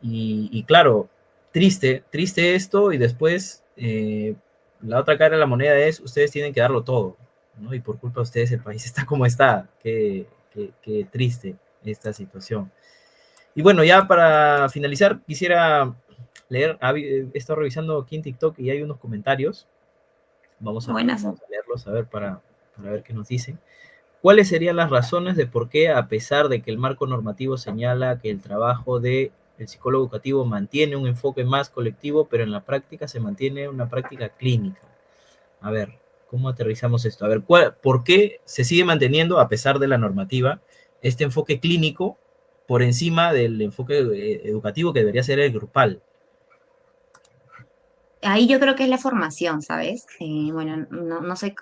S1: Y claro, triste, triste esto, y después la otra cara de la moneda es ustedes tienen que darlo todo, ¿no? Y por culpa de ustedes el país está como está. Qué triste esta situación. Y bueno, ya para finalizar, quisiera leer, he estado revisando aquí en TikTok y hay unos comentarios.
S2: Buenas.
S1: Vamos a leerlos, a ver, para ver qué nos dicen. ¿Cuáles serían las razones de por qué, a pesar de que el marco normativo señala que el trabajo del psicólogo educativo mantiene un enfoque más colectivo, pero en la práctica se mantiene una práctica clínica? A ver, ¿cómo aterrizamos esto? A ver, ¿por qué se sigue manteniendo, a pesar de la normativa, este enfoque clínico por encima del enfoque educativo que debería ser el grupal?
S2: Ahí yo creo que es la formación, ¿sabes? Bueno, no sé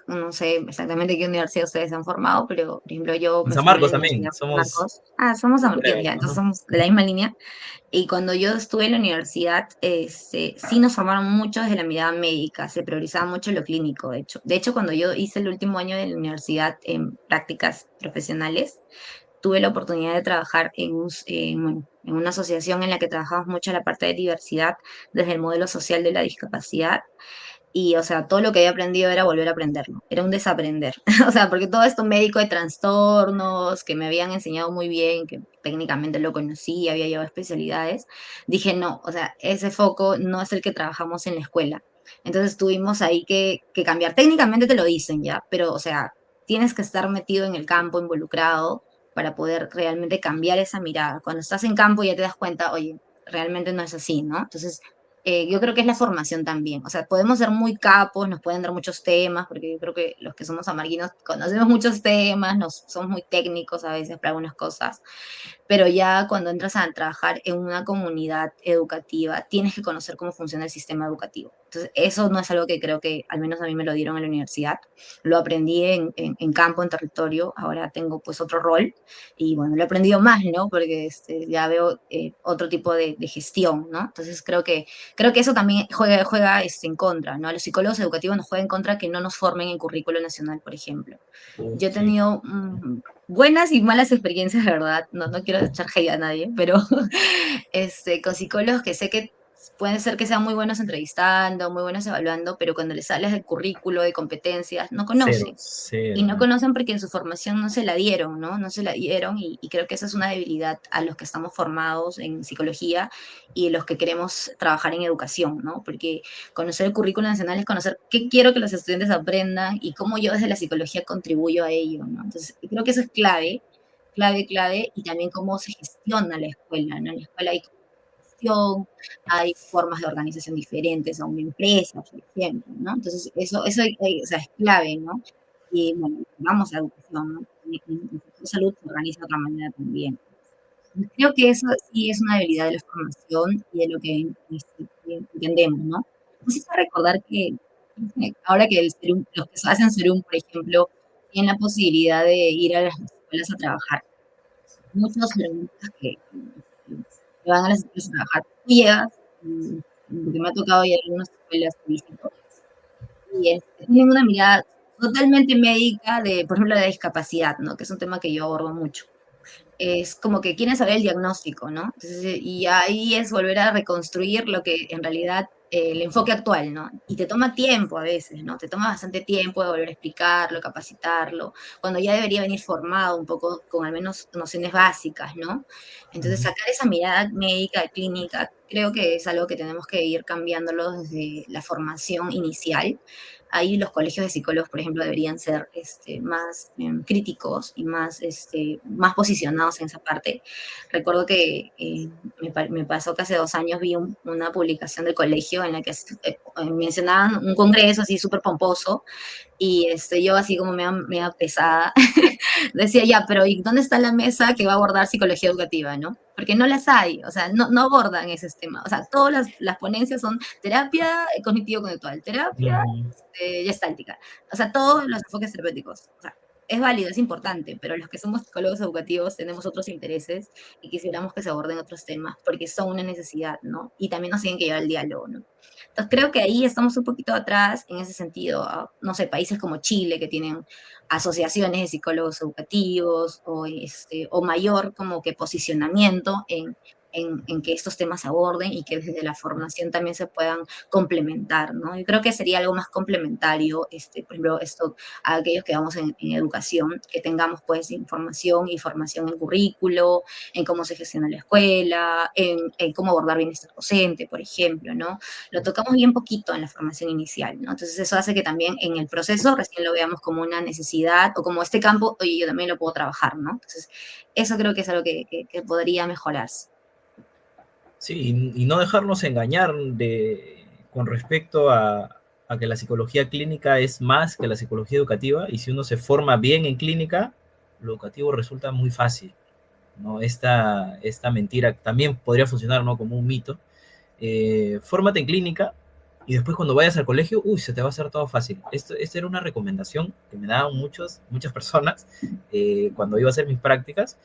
S2: exactamente qué universidad ustedes han formado, pero por ejemplo yo
S1: En
S2: me
S1: San
S2: formé en
S1: Marcos
S2: la
S1: también,
S2: Universidad San
S1: somos
S2: Marcos. Ah, somos sanmarquinos
S1: contemporáneos.
S2: ya, entonces
S1: Ajá.
S2: somos de la misma línea. Y cuando yo estuve en la universidad, sí nos formaron mucho desde la mirada médica, se priorizaba mucho lo clínico, de hecho. De hecho, cuando yo hice el último año de la universidad en prácticas profesionales, tuve la oportunidad de trabajar bueno, en una asociación en la que trabajamos mucho la parte de diversidad desde el modelo social de la discapacidad. Y, o sea, todo lo que había aprendido era volver a aprenderlo, era un desaprender. O sea, porque todo esto médico de trastornos, que me habían enseñado muy bien, que técnicamente lo conocí, había llevado especialidades, dije, no, o sea, ese foco no es el que trabajamos en la escuela. Entonces tuvimos ahí que cambiar. Técnicamente te lo dicen ya, pero, o sea, tienes que estar metido en el campo, involucrado, para poder realmente cambiar esa mirada. Cuando estás en campo ya te das cuenta, oye, realmente no es así, ¿no? Entonces, yo creo que es la formación también. O sea, podemos ser muy capos, nos pueden dar muchos temas, porque yo creo que los que somos amarguinos conocemos muchos temas, somos muy técnicos a veces para algunas cosas, pero ya cuando entras a trabajar en una comunidad educativa, tienes que conocer cómo funciona el sistema educativo. Entonces, eso no es algo que creo que al menos a mí me lo dieron en la universidad. Lo aprendí en campo, en territorio. Ahora tengo pues otro rol y bueno, lo he aprendido más, ¿no? Porque ya veo otro tipo de gestión, ¿no? Entonces, creo que eso también juega en contra, ¿no? A los psicólogos educativos nos juega en contra que no nos formen en currículo nacional, por ejemplo. Yo he
S1: Sí.
S2: tenido buenas y malas experiencias, de verdad. No, no quiero echar hate a nadie, pero con psicólogos que sé que pueden ser que sean muy buenos entrevistando, muy buenos evaluando, pero cuando les sales del currículo, de competencias, no
S1: Cero,
S2: conocen. Y
S1: cero,
S2: no
S1: ¿no?
S2: conocen porque en su formación no se la dieron, ¿no? No se la dieron y creo que esa es una debilidad a los que estamos formados en psicología y los que queremos trabajar en educación, ¿no? Porque conocer el currículo nacional es conocer qué quiero que los estudiantes aprendan y cómo yo desde la psicología contribuyo a ello, ¿no? Entonces, creo que eso es clave, clave, clave, y también cómo se gestiona la escuela, ¿no? En la escuela hay gestión, hay formas de organización diferentes a una empresa, por ejemplo, ¿no? Entonces, eso o sea, es clave, ¿no? Y bueno, vamos a educación, ¿no? Y la salud se organiza de otra manera también. Creo que eso sí es una debilidad de la formación y de lo que entendemos, ¿no? Nos hizo recordar que ahora que los que hacen Serum, por ejemplo, tienen la posibilidad de ir a las escuelas a trabajar. Muchos preguntas que van a las escuelas a trabajar. Tú llegas, porque me ha tocado ir a algunas escuelas que visito, y tienen una mirada totalmente médica de, por ejemplo, de discapacidad, ¿no? Que es un tema que yo abordo mucho. Es como que quieren saber el diagnóstico, ¿no? Entonces, y ahí es volver a reconstruir lo que en realidad el enfoque actual, ¿no? Y te toma tiempo a veces, ¿no? Te toma bastante tiempo de volver a explicarlo, capacitarlo, cuando ya debería venir formado un poco con al menos nociones básicas, ¿no? Entonces,
S1: Ujú.
S2: sacar esa mirada médica, clínica, creo que es algo que tenemos que ir cambiándolo desde la formación inicial. Ahí los colegios de psicólogos, por ejemplo, deberían ser más críticos y más posicionados en esa parte. Recuerdo que me pasó que hace 2 años vi una publicación del colegio en la que mencionaban un congreso así súper pomposo y yo así como media pesada, decía ya, pero ¿y dónde está la mesa que va a abordar psicología educativa, no? Porque no las hay, o sea, no abordan ese tema. O sea, todas las ponencias son terapia cognitivo-conductual, terapia
S1: Ujú.
S2: gestáltica. O sea, todos los enfoques terapéuticos. O sea, es válido, es importante, pero los que somos psicólogos educativos tenemos otros intereses y quisiéramos que se aborden otros temas porque son una necesidad, ¿no? Y también nos tienen que llevar al diálogo, ¿no? Entonces creo que ahí estamos un poquito atrás en ese sentido. No sé, países como Chile que tienen asociaciones de psicólogos educativos o mayor como que posicionamiento en que estos temas se aborden y que desde la formación también se puedan complementar, ¿no? Yo creo que sería algo más complementario, por ejemplo, esto a aquellos que vamos en educación, que tengamos pues información y formación en currículo, en cómo se gestiona la escuela, en cómo abordar bienestar docente, por ejemplo, ¿no? Lo tocamos bien poquito en la formación inicial, ¿no? Entonces eso hace que también en el proceso recién lo veamos como una necesidad o como este campo, oye, yo también lo puedo trabajar, ¿no? Entonces eso creo que es algo que podría mejorarse.
S1: Sí, y no dejarnos engañar con respecto a que la psicología clínica es más que la psicología educativa, y si uno se forma bien en clínica, lo educativo resulta muy fácil, ¿no? Esta mentira también podría funcionar, ¿no? Como un mito. Fórmate en clínica y después cuando vayas al colegio, uy, se te va a hacer todo fácil. Esta era una recomendación que me daban muchas personas cuando iba a hacer mis prácticas.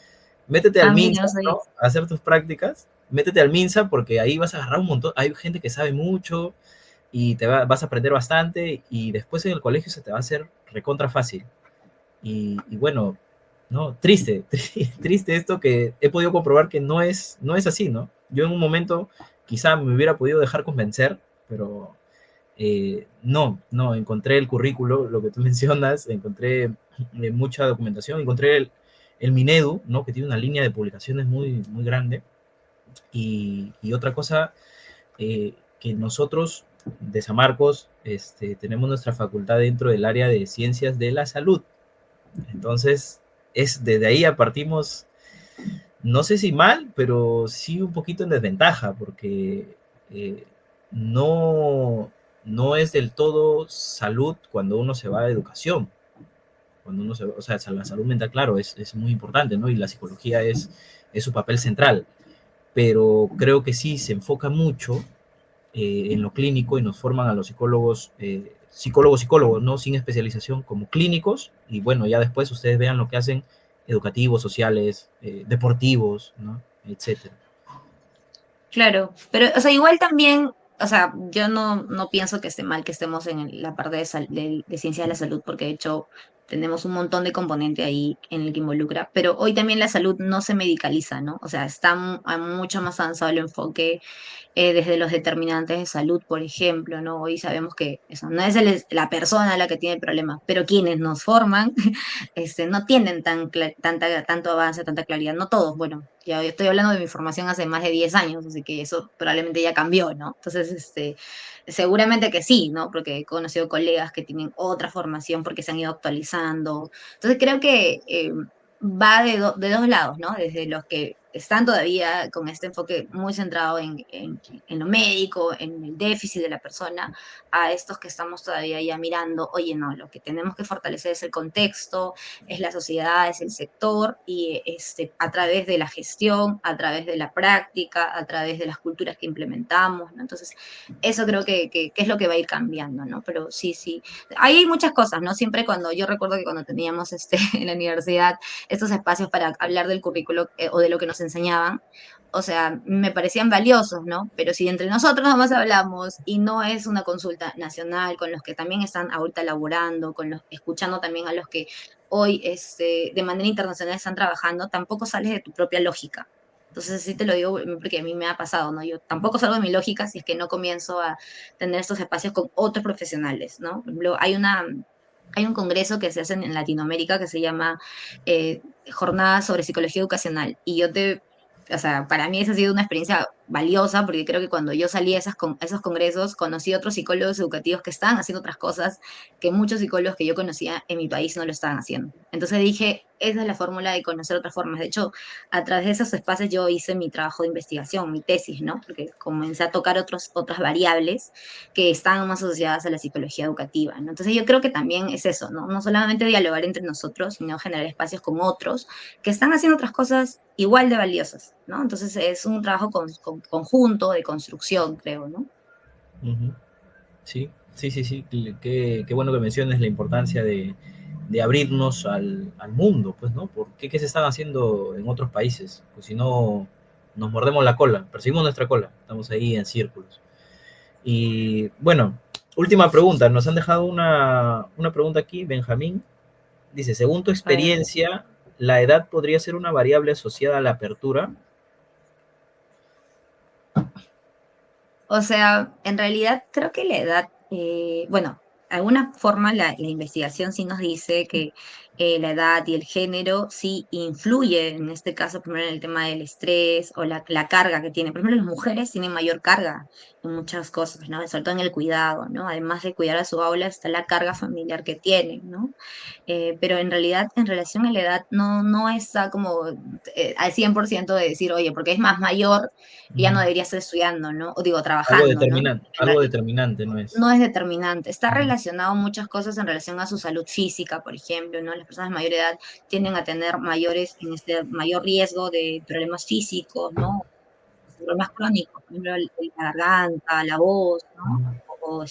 S1: Métete al
S2: Ah, mira,
S1: MINSA,
S2: no sabía
S1: ¿no?
S2: eso.
S1: A hacer tus prácticas. Métete al MINSA porque ahí vas a agarrar un montón. Hay gente que sabe mucho y vas a aprender bastante y después en el colegio se te va a hacer recontra fácil. Y bueno, ¿no? Triste, triste esto que he podido comprobar que no es así, ¿no? Yo en un momento quizá me hubiera podido dejar convencer, pero no, encontré el currículo, lo que tú mencionas, encontré mucha documentación, encontré el Minedu, ¿no? Que tiene una línea de publicaciones muy, muy grande. Y otra cosa, que nosotros de San Marcos tenemos nuestra facultad dentro del área de ciencias de la salud. Entonces, desde ahí partimos, no sé si mal, pero sí un poquito en desventaja, porque eh, no, no es del todo salud cuando uno se va a educación. Cuando uno o sea, la salud mental, claro, es muy importante, ¿no? Y la psicología es su papel central, pero creo que sí se enfoca mucho en lo clínico y nos forman a los psicólogos, ¿no? Sin especialización como clínicos y bueno, ya después ustedes vean lo que hacen educativos, sociales, deportivos, ¿no? Etcétera.
S2: Claro, pero, o sea, igual también, o sea, yo no pienso que esté mal que estemos en la parte de ciencia de la salud, porque de hecho tenemos un montón de componente ahí en el que involucra, pero hoy también la salud no se medicaliza, ¿no? O sea, está mucho más avanzado el enfoque desde los determinantes de salud, por ejemplo, ¿no? Hoy sabemos que eso no es la persona la que tiene el problema, pero quienes nos forman no tienen tanto avance, tanta claridad, no todos, bueno, ya estoy hablando de mi formación hace más de 10 años, así que eso probablemente ya cambió, ¿no? Entonces, seguramente que sí, ¿no? Porque he conocido colegas que tienen otra formación porque se han ido actualizando. Entonces, creo que va de dos lados, ¿no? Desde los que están todavía con este enfoque muy centrado en lo médico, en el déficit de la persona, a estos que estamos todavía ya mirando, oye, no, lo que tenemos que fortalecer es el contexto, es la sociedad, es el sector, y a través de la gestión, a través de la práctica, a través de las culturas que implementamos, ¿no? Entonces, eso creo que es lo que va a ir cambiando, ¿no? Pero sí, sí. Ahí hay muchas cosas, ¿no? Siempre yo recuerdo que cuando teníamos en la universidad estos espacios para hablar del currículo o de lo que nos enseñaban, o sea, me parecían valiosos, ¿no? Pero si entre nosotros nomás hablamos y no es una consulta nacional con los que también están ahorita laborando, escuchando también a los que hoy de manera internacional están trabajando, tampoco sales de tu propia lógica. Entonces, sí te lo digo porque a mí me ha pasado, ¿no? Yo tampoco salgo de mi lógica si es que no comienzo a tener estos espacios con otros profesionales, ¿no? Por ejemplo, hay un congreso que se hace en Latinoamérica que se llama Jornada sobre Psicología Educacional. O sea, para mí esa ha sido una experiencia valiosa porque creo que cuando yo salí a esos congresos conocí otros psicólogos educativos que estaban haciendo otras cosas que muchos psicólogos que yo conocía en mi país no lo estaban haciendo. Entonces dije, esa es la fórmula de conocer otras formas. De hecho, a través de esos espacios yo hice mi trabajo de investigación, mi tesis, ¿no? Porque comencé a tocar otras variables que están más asociadas a la psicología educativa, ¿no? Entonces yo creo que también es eso, ¿no? No solamente dialogar entre nosotros, sino generar espacios con otros que están haciendo otras cosas igual de valiosas, ¿no? Entonces es un trabajo conjunto de construcción, creo, ¿no?
S1: Ujú. Sí, sí, sí, sí. Qué bueno que menciones la importancia de abrirnos al mundo, pues, ¿no? ¿Qué se están haciendo en otros países? Pues si no, nos mordemos la cola, perseguimos nuestra cola, estamos ahí en círculos. Y bueno, última pregunta, nos han dejado una pregunta aquí, Benjamín. Dice, según tu
S2: A ver.
S1: experiencia, ¿la edad podría ser una variable asociada a la apertura?
S2: O sea, en realidad creo que la edad, bueno, de alguna forma la investigación sí nos dice que la edad y el género sí influye, en este caso, primero en el tema del estrés o la carga que tiene. Por ejemplo, las mujeres tienen mayor carga en muchas cosas, ¿no? Sobre todo en el cuidado, ¿no? Además de cuidar a su aula, está la carga familiar que tienen, ¿no? Pero en realidad, en relación a la edad, no está como al 100% de decir, oye, porque es más mayor, ya no debería estar estudiando, ¿no? O digo, trabajando, ¿no?
S1: Algo determinante no es.
S2: No es determinante. Está
S1: Ujú.
S2: relacionado muchas cosas en relación a su salud física, por ejemplo, ¿no? Las personas de mayor edad tienden a tener mayor riesgo de problemas físicos, ¿no? Problemas crónicos, por ejemplo, la garganta, la voz, ¿no? O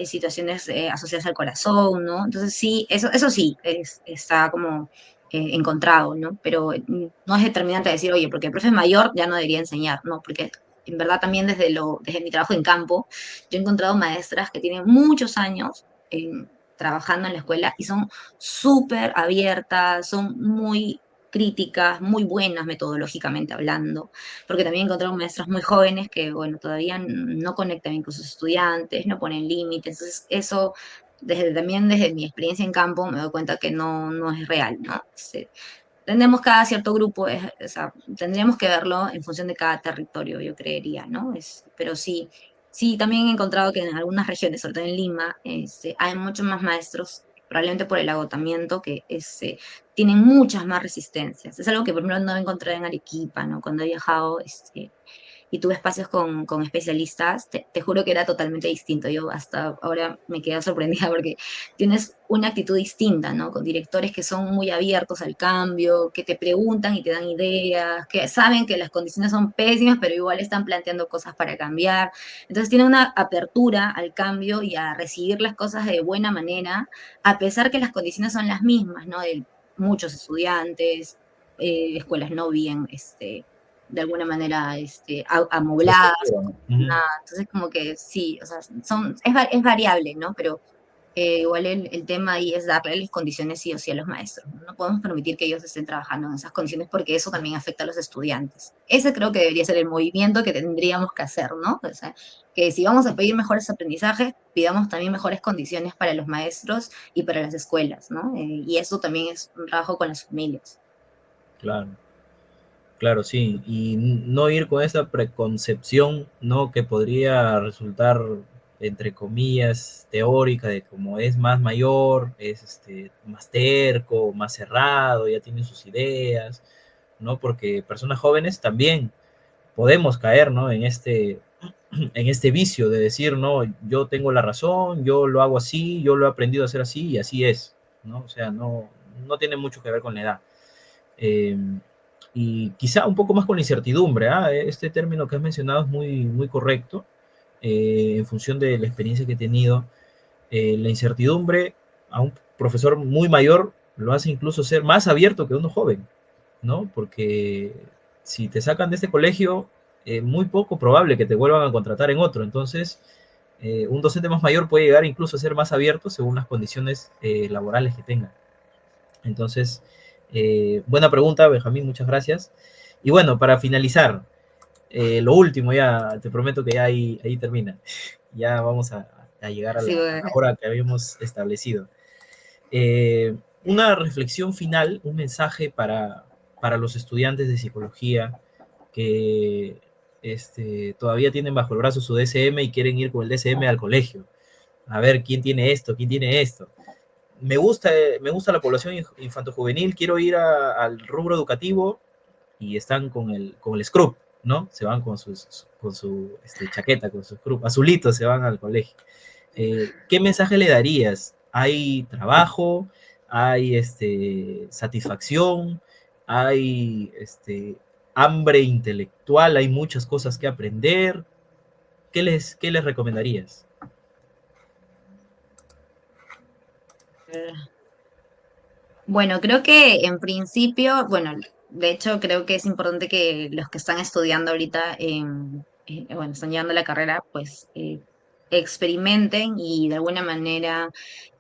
S2: situaciones asociadas al corazón, ¿no? Entonces sí, eso sí, está como encontrado, ¿no? Pero no es determinante decir, oye, porque el profe es mayor ya no debería enseñar, ¿no? Porque en verdad también desde mi trabajo en campo, yo he encontrado maestras que tienen muchos años trabajando en la escuela y son súper abiertas, son muy críticas, muy buenas metodológicamente hablando, porque también encontraron maestros muy jóvenes que, bueno, todavía no conectan bien con sus estudiantes, no ponen límites, entonces eso, también desde mi experiencia en campo, me doy cuenta que no es real, ¿no? Tenemos cada cierto grupo, o sea, tendríamos que verlo en función de cada territorio, yo creería, ¿no? Pero sí, sí, también he encontrado que en algunas regiones, sobre todo en Lima, hay muchos más maestros, probablemente por el agotamiento, que tienen muchas más resistencias. Es algo que, por ejemplo, no encontré en Arequipa, ¿no? Cuando he viajado, y tuve espacios con especialistas, te juro que era totalmente distinto. Yo hasta ahora me quedé sorprendida porque tienes una actitud distinta, ¿no? Con directores que son muy abiertos al cambio, que te preguntan y te dan ideas, que saben que las condiciones son pésimas, pero igual están planteando cosas para cambiar. Entonces tiene una apertura al cambio y a recibir las cosas de buena manera, a pesar que las condiciones son las mismas, ¿no? De muchos estudiantes, escuelas no bien, de alguna manera amobladas.
S1: Infraestructura, ¿no? Ujú.
S2: Nada. Entonces, como que sí, o sea, es variable, ¿no? Pero igual el tema ahí es darle condiciones sí o sí a los maestros. No, no podemos permitir que ellos estén trabajando en esas condiciones porque eso también afecta a los estudiantes. Ese creo que debería ser el movimiento que tendríamos que hacer, ¿no? O sea, que si vamos a pedir mejores aprendizajes, pidamos también mejores condiciones para los maestros y para las escuelas, ¿no? Y eso también es un trabajo con las familias.
S1: Claro. Claro, sí, y no ir con esa preconcepción, ¿no? Que podría resultar, entre comillas, teórica, de como es más mayor, es más terco, más cerrado, ya tiene sus ideas, ¿no? Porque personas jóvenes también podemos caer, ¿no? En este vicio de decir, no, yo tengo la razón, yo lo hago así, yo lo he aprendido a hacer así y así es, ¿no? O sea, no tiene mucho que ver con la edad. Eh, y quizá un poco más con la incertidumbre. Este término que has mencionado es muy correcto en función de la experiencia que he tenido. La incertidumbre a un profesor muy mayor lo hace incluso ser más abierto que uno joven, ¿no? Porque si te sacan de este colegio, muy poco probable que te vuelvan a contratar en otro. Entonces, un docente más mayor puede llegar incluso a ser más abierto según las condiciones laborales que tenga. Entonces, buena pregunta, Benjamín, muchas gracias. Y bueno, para finalizar, lo último ya, te prometo que ya ahí termina. Ya vamos a llegar
S2: Sí,
S1: a la hora que habíamos establecido. Eh, una reflexión final, un mensaje para los estudiantes de psicología que todavía tienen bajo el brazo su DSM y quieren ir con el DSM al colegio. A ver quién tiene esto, quién tiene esto. Me gusta la población infanto-juvenil, quiero ir al rubro educativo y están con el scrub, ¿no? Se van con su chaqueta, con su scrub, azulitos se van al colegio. ¿Qué mensaje le darías? ¿Hay trabajo? ¿Hay satisfacción? ¿Hay hambre intelectual? ¿Hay muchas cosas que aprender? Qué les recomendarías?
S2: bueno, creo que en principio, bueno, de hecho creo que es importante que los que están estudiando ahorita, bueno, están llevando la carrera, pues experimenten y de alguna manera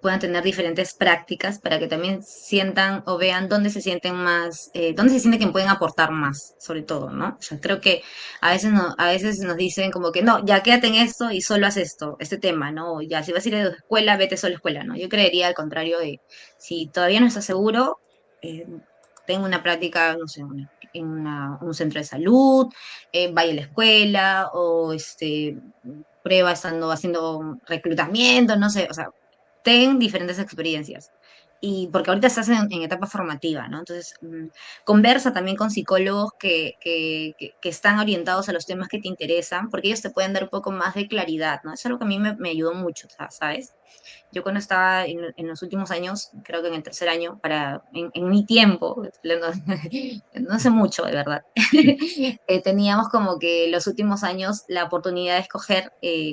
S2: puedan tener diferentes prácticas para que también sientan o vean dónde se sienten más, dónde se sienten que pueden aportar más, sobre todo, ¿no? O sea, creo que a veces, no, a veces nos dicen como que no, ya quédate en esto y solo haz esto, este tema, ¿no? O ya si vas a ir a la escuela, vete solo a la escuela, ¿no? Yo creería al contrario de si todavía no estás seguro, eh, tengo una práctica, no sé, en un centro de salud, vaya a la escuela o prueba estando haciendo reclutamiento, no sé, o sea, ten diferentes experiencias. Y porque ahorita estás en etapa formativa, ¿no? Entonces, conversa también con psicólogos que están orientados a los temas que te interesan, porque ellos te pueden dar un poco más de claridad, ¿no? Es algo que a mí me ayudó mucho, ¿sabes? Yo cuando estaba en los últimos años, creo que en el tercer año, en mi tiempo, no sé mucho, de verdad, teníamos como que los últimos años la oportunidad de escoger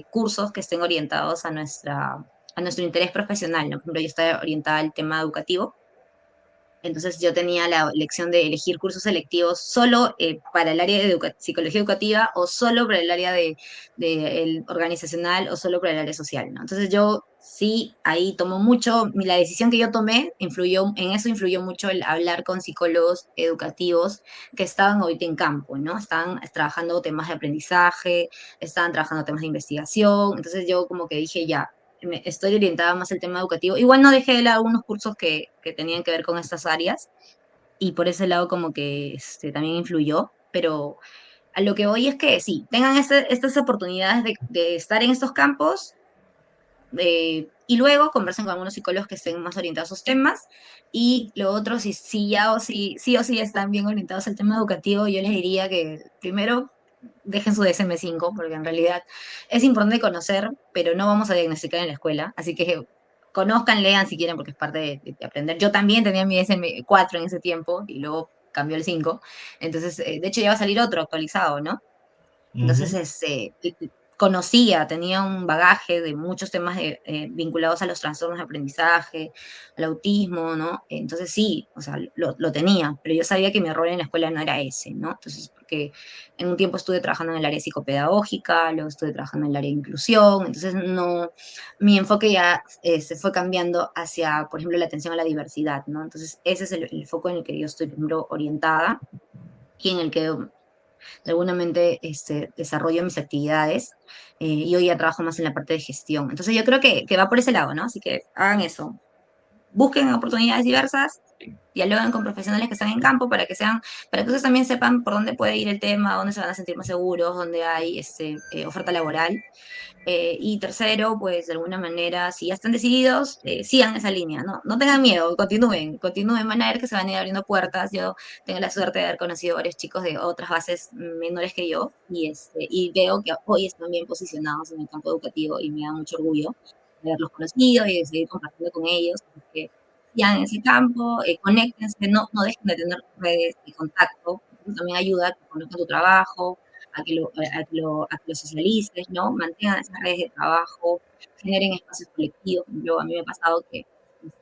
S2: cursos que estén orientados a nuestro interés profesional, ¿no? Por ejemplo, yo estaba orientada al tema educativo, entonces yo tenía la elección de elegir cursos selectivos solo para el área de psicología educativa o solo para el área de el organizacional o solo para el área social, ¿no? Entonces yo sí, ahí tomó mucho, la decisión que yo tomé influyó, en eso influyó mucho el hablar con psicólogos educativos que estaban ahorita en campo, ¿no? Estaban trabajando temas de aprendizaje, estaban trabajando temas de investigación, entonces yo como que dije ya, estoy orientada más al tema educativo. Igual no dejé de lado algunos cursos que tenían que ver con estas áreas y por ese lado como que también influyó, pero a lo que voy es que sí, tengan estas oportunidades de estar en estos campos y luego conversen con algunos psicólogos que estén más orientados a esos temas y lo otro, si ya o si, sí o sí están bien orientados al tema educativo, yo les diría que primero dejen su DSM-5 porque en realidad es importante conocer, pero no vamos a diagnosticar en la escuela, así que conozcan, lean si quieren porque es parte de aprender. Yo también tenía mi DSM-4 en ese tiempo y luego cambió el 5, entonces de hecho ya va a salir otro actualizado, ¿no?
S1: Uh
S2: Entonces,
S1: -huh.
S2: conocía, tenía un bagaje de muchos temas vinculados a los trastornos de aprendizaje, al autismo, ¿no? Entonces sí, o sea, lo tenía, pero yo sabía que mi rol en la escuela no era ese, ¿no? Entonces, porque en un tiempo estuve trabajando en el área psicopedagógica, luego estuve trabajando en el área de inclusión, entonces no, mi enfoque ya se fue cambiando hacia, por ejemplo, la atención a la diversidad, ¿no? Entonces, ese es el foco en el que yo estoy primero orientada y en el que de alguna mente desarrollo mis actividades y hoy ya trabajo más en la parte de gestión. Entonces yo creo que va por ese lado, ¿no? Así que hagan eso. Busquen oportunidades diversas, dialoguen con profesionales que están en campo para que ustedes también sepan por dónde puede ir el tema, dónde se van a sentir más seguros, dónde hay oferta laboral. Y tercero, pues de alguna manera, si ya están decididos, sigan esa línea, ¿no? No tengan miedo, continúen, van a ver que se van a ir abriendo puertas. Yo tengo la suerte de haber conocido varios chicos de otras bases menores que yo y veo que hoy están bien posicionados en el campo educativo y me da mucho orgullo de haberlos conocido y de seguir compartiendo con ellos. Así que sigan en ese campo, conéctense, no dejen de tener redes de contacto, eso también ayuda a que conozcan tu trabajo, a que lo socialices, ¿no? Mantengan esas redes de trabajo, generen espacios colectivos. A mí me ha pasado que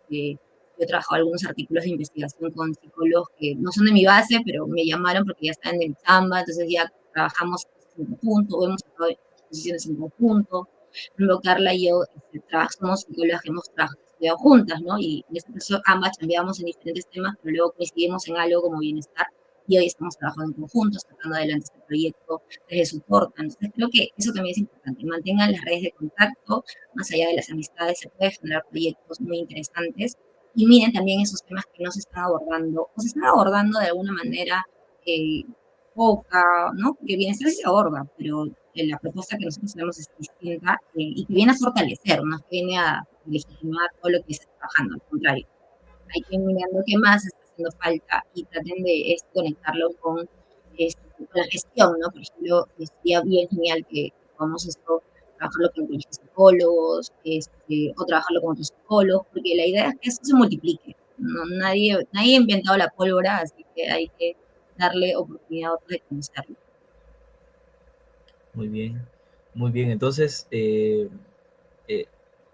S2: yo he trabajado algunos artículos de investigación con psicólogos que no son de mi base, pero me llamaron porque ya estaban de mi chamba, entonces ya trabajamos en conjunto, o hemos estado en exposiciones en conjunto. Por ejemplo, Carla y yo somos psicólogas que hemos estudiado juntas, ¿no? Y en este caso ambas cambiábamos en diferentes temas, pero luego coincidimos en algo como bienestar y hoy estamos trabajando en conjunto, sacando adelante este proyecto desde su porta. Entonces creo que eso también es importante, mantengan las redes de contacto, más allá de las amistades, se pueden generar proyectos muy interesantes y miren también esos temas que no se están abordando o se están abordando de alguna manera eh, poca, ¿no? Porque bienestar sí se aborda, pero la propuesta que nosotros tenemos es distinta y que viene a fortalecer, no que viene a legitimar todo lo que se está trabajando, al contrario hay que ir mirando qué más está haciendo falta y traten de conectarlo con la gestión, ¿no? Por ejemplo, sería bien genial que podamos trabajarlo con los psicólogos, o trabajarlo con otros psicólogos, porque la idea es que eso se multiplique. No, nadie ha inventado la pólvora, así que hay que darle oportunidad a otros de conocerlo.
S1: Muy bien, muy bien. Entonces, eh,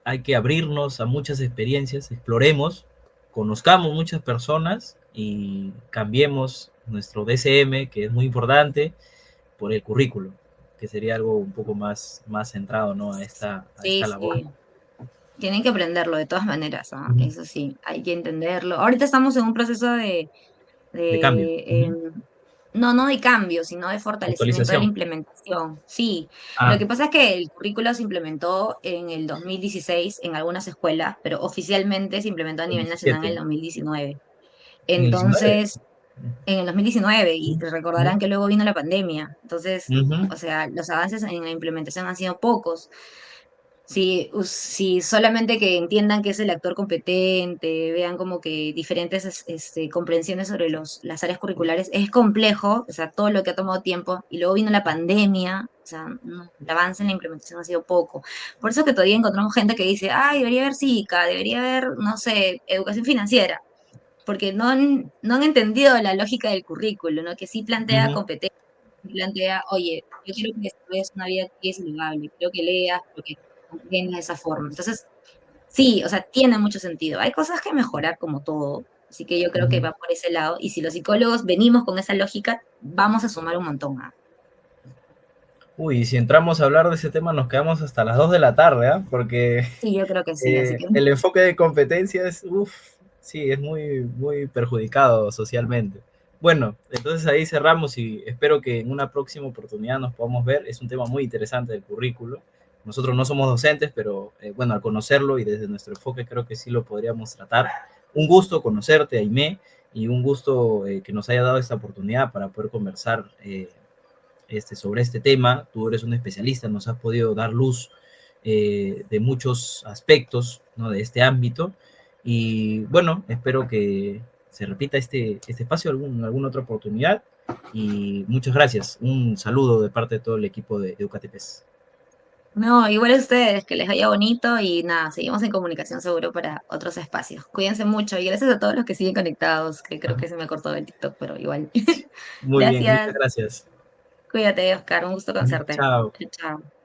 S1: hay que abrirnos a muchas experiencias, exploremos, conozcamos muchas personas y cambiemos nuestro DCM, que es muy importante, por el currículo, que sería algo un poco más centrado, ¿no? a
S2: Sí,
S1: esta labor.
S2: sí. Tienen que aprenderlo de todas maneras, ¿no?
S1: Uh -huh.
S2: Eso sí, hay que entenderlo. Ahorita estamos en un proceso
S1: De cambio.
S2: de no de cambio, sino de fortalecimiento de la
S1: Actualización.
S2: implementación. Sí, lo
S1: Ah,
S2: que pasa es que el currículo se implementó en el 2016 en algunas escuelas, pero oficialmente se implementó a
S1: el
S2: nivel nacional en el
S1: 17.
S2: 2019.
S1: En el 19.
S2: Entonces, en el 2019, y te
S1: Uh
S2: recordarán que luego vino la pandemia. Entonces,
S1: -huh.
S2: o sea, los avances en la implementación han sido pocos. Si solamente que entiendan que es el actor competente, vean como que diferentes comprensiones sobre las áreas curriculares, es complejo, o sea, todo lo que ha tomado tiempo, y luego vino la pandemia, o sea, no, el avance en la implementación ha sido poco. Por eso que todavía encontramos gente que dice, ay, debería haber psica, debería haber, no sé, educación financiera, porque no han entendido la lógica del currículo, ¿no? Que sí
S1: Uh
S2: plantea
S1: -huh.
S2: competencia, sí plantea, oye, yo quiero que desarrolles una vida que es saludable, quiero que leas, quiero que comprendas de esa forma. Entonces, sí, o sea, tiene mucho sentido. Hay cosas que mejorar como todo, así que yo creo que va por ese lado, y si los psicólogos venimos con esa lógica, vamos a sumar un montón más.
S1: Uy, si entramos a hablar de ese tema nos quedamos hasta las 2 de la tarde, ¿eh? Porque
S2: Sí, yo creo que sí, así que
S1: el enfoque de competencia es, sí, es muy perjudicado socialmente. Bueno, entonces ahí cerramos y espero que en una próxima oportunidad nos podamos ver. Es un tema muy interesante del currículo. Nosotros no somos docentes, pero bueno, al conocerlo y desde nuestro enfoque creo que sí lo podríamos tratar. Un gusto conocerte, Aimé, y un gusto que nos haya dado esta oportunidad para poder conversar sobre este tema. Tú eres un especialista, nos has podido dar luz de muchos aspectos, ¿no? De este ámbito. Y bueno, espero que se repita este espacio en alguna otra oportunidad. Y muchas gracias. Un saludo de parte de todo el equipo de Educatepes.
S2: no, igual a ustedes, que les vaya bonito y nada, seguimos en comunicación seguro para otros espacios. Cuídense mucho y gracias a todos los que siguen conectados, que creo que se me cortó el TikTok, pero igual.
S1: Muy bien, muchas
S2: Gracias.
S1: gracias.
S2: Cuídate, Oscar, un gusto conocerte.
S1: Chao.
S2: Chao, chao.